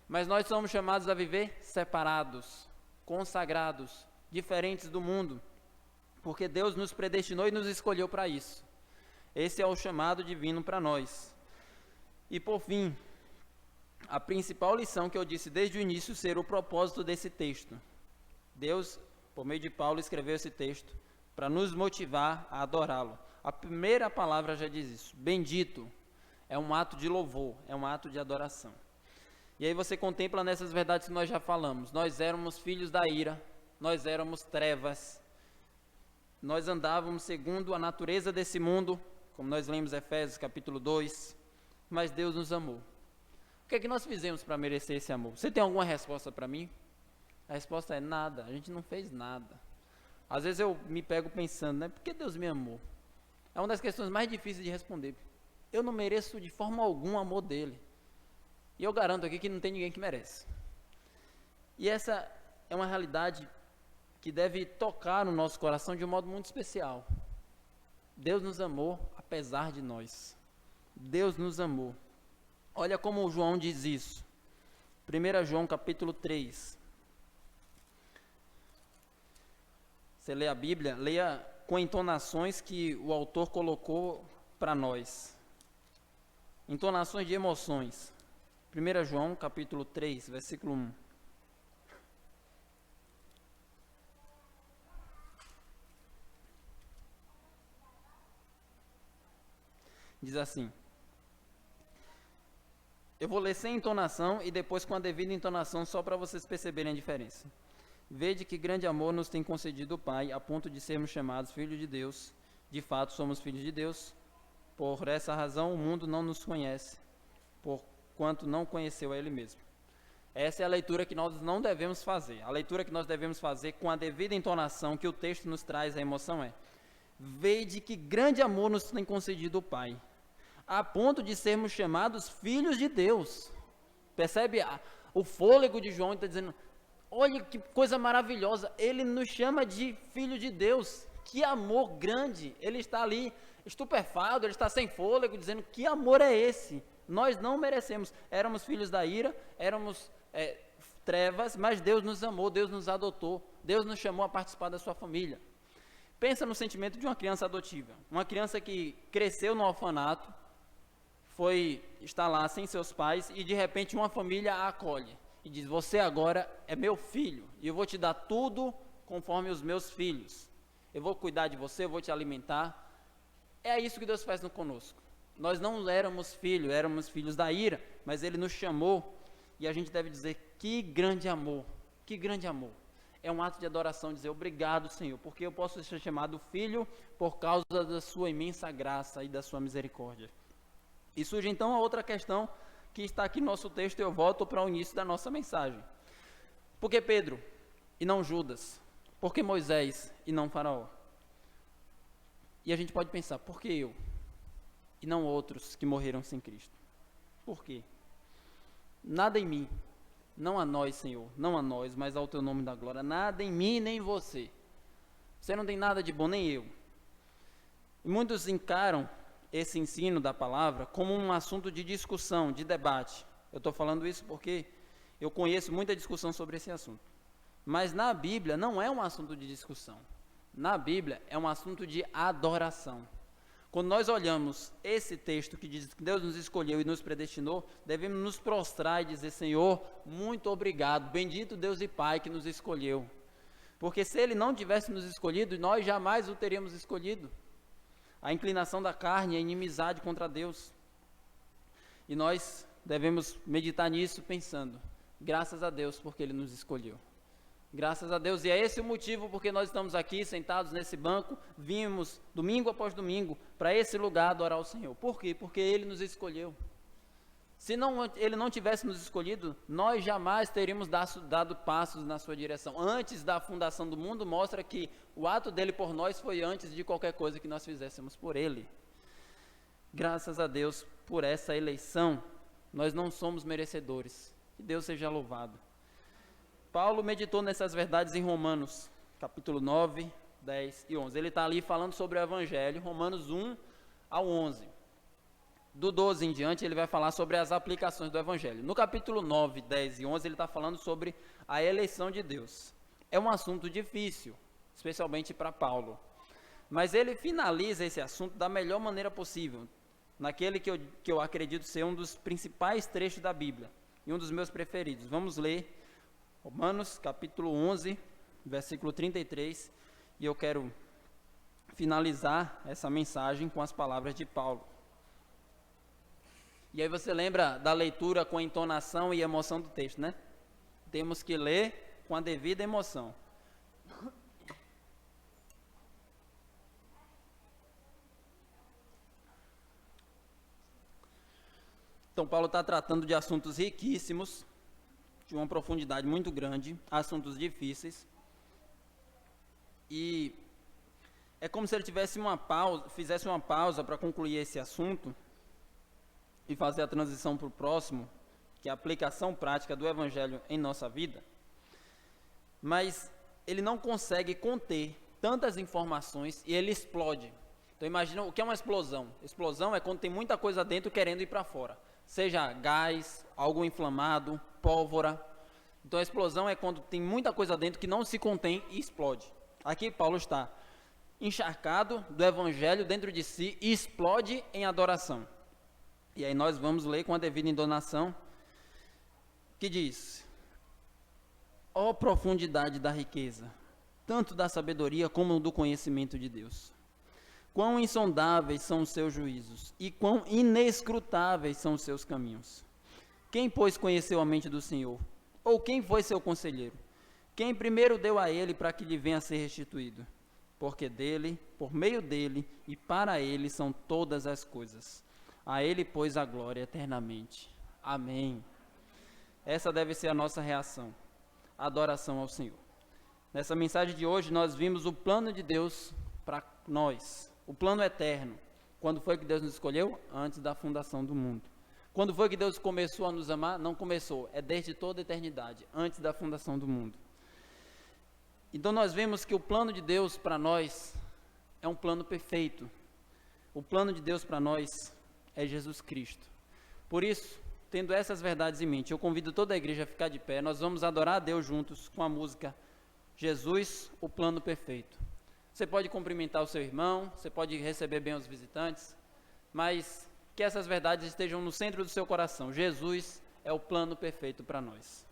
Mas nós somos chamados a viver separados, consagrados, diferentes do mundo, porque Deus nos predestinou e nos escolheu para isso. Esse é o chamado divino para nós. E por fim, a principal lição que eu disse desde o início ser o propósito desse texto. Deus, por meio de Paulo, escreveu esse texto para nos motivar a adorá-lo. A primeira palavra já diz isso. Bendito é um ato de louvor, é um ato de adoração. E aí você contempla nessas verdades que nós já falamos. Nós éramos filhos da ira, nós éramos trevas, nós andávamos segundo a natureza desse mundo, como nós lemos Efésios capítulo 2, mas Deus nos amou. O que é que nós fizemos para merecer esse amor? Você tem alguma resposta para mim? A resposta é nada, a gente não fez nada. Às vezes eu me pego pensando, né? Por que Deus me amou? É uma das questões mais difíceis de responder. Eu não mereço de forma alguma o amor dele. E eu garanto aqui que não tem ninguém que merece. E essa é uma realidade que deve tocar no nosso coração de um modo muito especial. Deus nos amou apesar de nós. Deus nos amou. Olha como o João diz isso. 1 João capítulo 3. Você lê a Bíblia, leia com entonações que o autor colocou para nós. Entonações de emoções. 1 João capítulo 3, versículo 1. Diz assim. Eu vou ler sem entonação e depois com a devida entonação, só para vocês perceberem a diferença. Vede que grande amor nos tem concedido o Pai, a ponto de sermos chamados filhos de Deus. De fato, somos filhos de Deus. Por essa razão, o mundo não nos conhece, porquanto não conheceu a Ele mesmo. Essa é a leitura que nós não devemos fazer. A leitura que nós devemos fazer com a devida entonação que o texto nos traz, a emoção é: vede que grande amor nos tem concedido o Pai, a ponto de sermos chamados filhos de Deus. Percebe o fôlego de João? Está dizendo, olha que coisa maravilhosa, ele nos chama de filho de Deus, que amor grande. Ele está ali estupefado, ele está sem fôlego, dizendo, que amor é esse? Nós não merecemos, éramos filhos da ira, éramos trevas, mas Deus nos amou, Deus nos adotou, Deus nos chamou a participar da sua família. Pensa no sentimento de uma criança adotiva, uma criança que cresceu no orfanato, está lá sem seus pais e de repente uma família a acolhe e diz, você agora é meu filho e eu vou te dar tudo conforme os meus filhos. Eu vou cuidar de você, eu vou te alimentar. É isso que Deus faz conosco. Nós não éramos filhos, éramos filhos da ira, mas Ele nos chamou e a gente deve dizer, que grande amor, que grande amor. É um ato de adoração, dizer obrigado, Senhor, porque eu posso ser chamado filho por causa da sua imensa graça e da sua misericórdia. E surge então a outra questão que está aqui no nosso texto, e eu volto para o início da nossa mensagem. Por que Pedro e não Judas? Por que Moisés e não Faraó? E a gente pode pensar, por que eu e não outros que morreram sem Cristo? Por quê? Nada em mim, não a nós, Senhor, não a nós, mas ao Teu nome da glória, nada em mim nem em você. Você não tem nada de bom, nem eu. E muitos encaram esse ensino da palavra como um assunto de discussão, de debate. Eu estou falando isso porque eu conheço muita discussão sobre esse assunto. Mas na Bíblia não é um assunto de discussão. Na Bíblia é um assunto de adoração. Quando nós olhamos esse texto que diz que Deus nos escolheu e nos predestinou, devemos nos prostrar e dizer, Senhor, muito obrigado, bendito Deus e Pai que nos escolheu. Porque se Ele não tivesse nos escolhido, nós jamais o teríamos escolhido. A inclinação da carne é inimizade contra Deus. E nós devemos meditar nisso pensando, graças a Deus porque Ele nos escolheu. Graças a Deus, e é esse o motivo porque nós estamos aqui sentados nesse banco, vimos domingo após domingo para esse lugar adorar o Senhor. Por quê? Porque Ele nos escolheu. Se Ele não tivesse nos escolhido, nós jamais teríamos dado passos na sua direção. Antes da fundação do mundo, mostra que o ato dele por nós foi antes de qualquer coisa que nós fizéssemos por Ele. Graças a Deus por essa eleição, nós não somos merecedores. Que Deus seja louvado. Paulo meditou nessas verdades em Romanos, capítulo 9, 10 e 11. Ele está ali falando sobre o Evangelho, Romanos 1 ao 11. Do 12 em diante, ele vai falar sobre as aplicações do Evangelho. No capítulo 9, 10 e 11, ele está falando sobre a eleição de Deus. É um assunto difícil, especialmente para Paulo. Mas ele finaliza esse assunto da melhor maneira possível, naquele que eu acredito ser um dos principais trechos da Bíblia, e um dos meus preferidos. Vamos ler Romanos, capítulo 11, versículo 33, e eu quero finalizar essa mensagem com as palavras de Paulo. E aí você lembra da leitura com a entonação e emoção do texto, né? Temos que ler com a devida emoção. Então, Paulo está tratando de assuntos riquíssimos, de uma profundidade muito grande, assuntos difíceis. E é como se ele fizesse uma pausa para concluir esse assunto e fazer a transição para o próximo, que é a aplicação prática do Evangelho em nossa vida. Mas ele não consegue conter tantas informações e ele explode. Então imagina o que é uma explosão. Explosão é quando tem muita coisa dentro querendo ir para fora. Seja gás, algo inflamado, pólvora. Então a explosão é quando tem muita coisa dentro que não se contém e explode. Aqui Paulo está encharcado do Evangelho dentro de si e explode em adoração. E aí nós vamos ler com a devida entonação, que diz: ó profundidade da riqueza, tanto da sabedoria como do conhecimento de Deus. Quão insondáveis são os seus juízos, e quão inescrutáveis são os seus caminhos. Quem, pois, conheceu a mente do Senhor? Ou quem foi seu conselheiro? Quem primeiro deu a ele para que lhe venha a ser restituído? Porque dele, por meio dele e para ele são todas as coisas. A ele, pois, a glória eternamente. Amém. Essa deve ser a nossa reação, a adoração ao Senhor. Nessa mensagem de hoje, nós vimos o plano de Deus para nós, o plano eterno. Quando foi que Deus nos escolheu? Antes da fundação do mundo. Quando foi que Deus começou a nos amar? Não começou, é desde toda a eternidade, antes da fundação do mundo. Então nós vemos que o plano de Deus para nós é um plano perfeito. O plano de Deus para nós é Jesus Cristo. Por isso, tendo essas verdades em mente, eu convido toda a igreja a ficar de pé. Nós vamos adorar a Deus juntos com a música Jesus, o plano perfeito. Você pode cumprimentar o seu irmão, você pode receber bem os visitantes, mas que essas verdades estejam no centro do seu coração. Jesus é o plano perfeito para nós.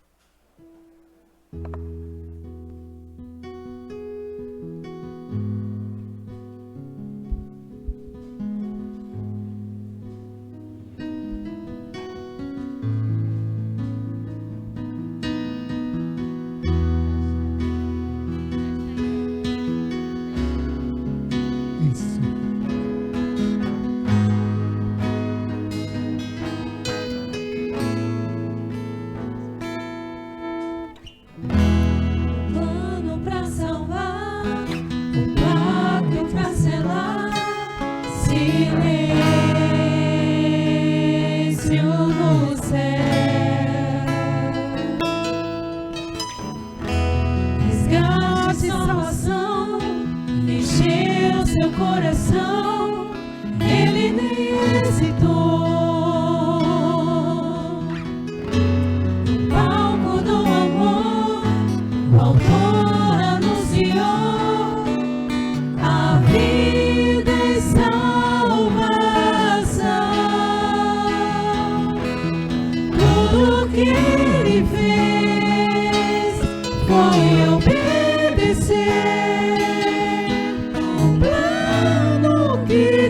O plano que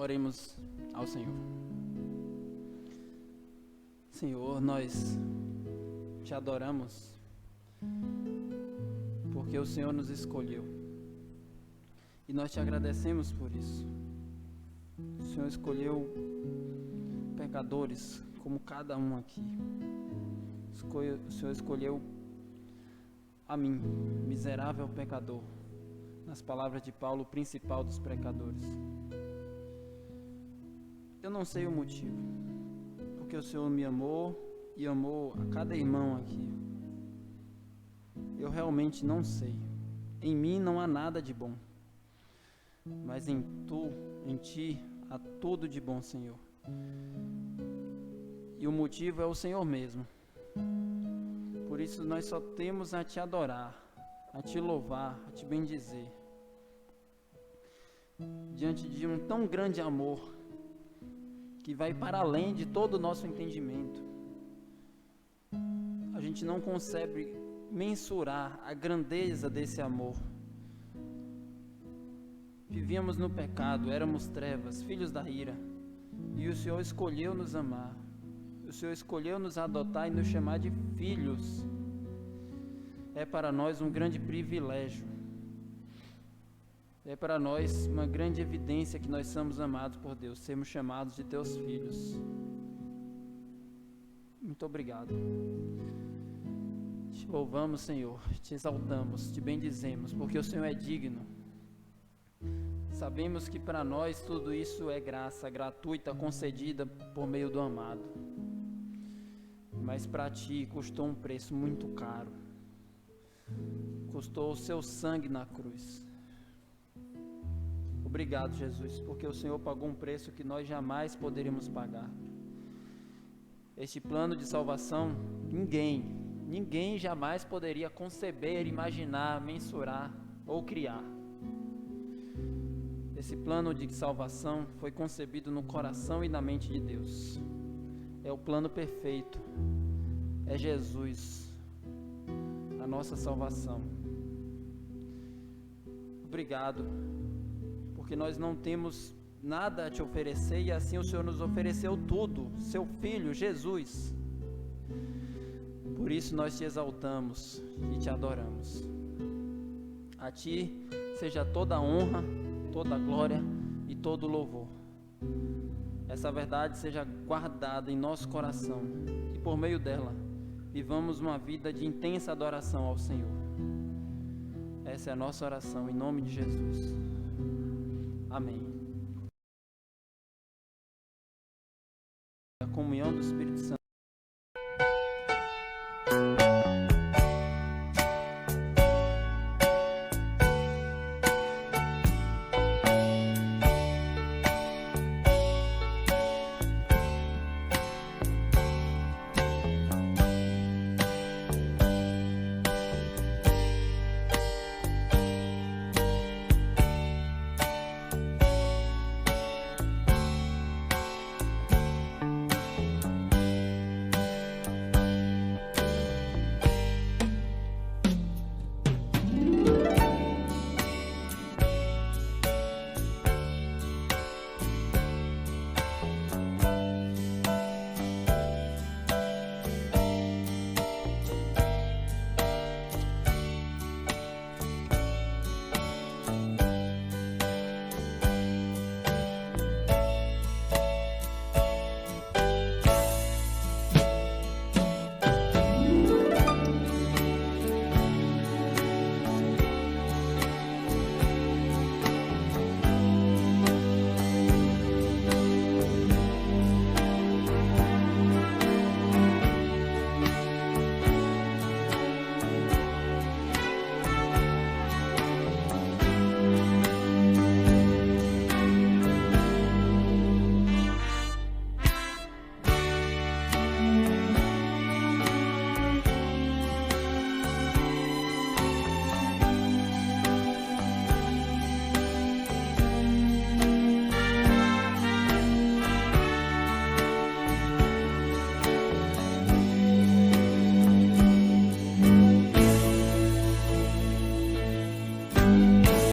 Oremos ao Senhor. Senhor, nós te adoramos porque o Senhor nos escolheu e nós te agradecemos por isso. O Senhor escolheu pecadores como cada um aqui. O Senhor escolheu a mim, miserável pecador, nas palavras de Paulo, o principal dos pecadores. Eu não sei o motivo, porque o Senhor me amou e amou a cada irmão aqui. Eu realmente não sei. Em mim não há nada de bom, mas em ti há tudo de bom, Senhor. E o motivo é o Senhor mesmo. Por isso nós só temos a te adorar, a te louvar, a te bendizer. Diante de um tão grande amor, que vai para além de todo o nosso entendimento. A gente não consegue mensurar a grandeza desse amor. Vivíamos no pecado, éramos trevas, filhos da ira, e o Senhor escolheu nos amar. O Senhor escolheu nos adotar e nos chamar de filhos. É para nós um grande privilégio. É para nós uma grande evidência que nós somos amados por Deus, sermos chamados de teus filhos. Muito obrigado. Te louvamos, Senhor, te exaltamos, te bendizemos, porque o Senhor é digno. Sabemos que para nós tudo isso é graça gratuita, concedida por meio do amado. Mas para ti custou um preço muito caro. Custou o seu sangue na cruz. Obrigado, Jesus, porque o Senhor pagou um preço que nós jamais poderíamos pagar. Este plano de salvação, ninguém jamais poderia conceber, imaginar, mensurar ou criar. Esse plano de salvação foi concebido no coração e na mente de Deus. É o plano perfeito. É Jesus, a nossa salvação. Obrigado, porque nós não temos nada a te oferecer e assim o Senhor nos ofereceu tudo, seu Filho, Jesus. Por isso nós te exaltamos e te adoramos. A ti seja toda a honra, toda a glória e todo o louvor. Essa verdade seja guardada em nosso coração e por meio dela vivamos uma vida de intensa adoração ao Senhor. Essa é a nossa oração em nome de Jesus. Amém. A comunhão do Espírito Santo.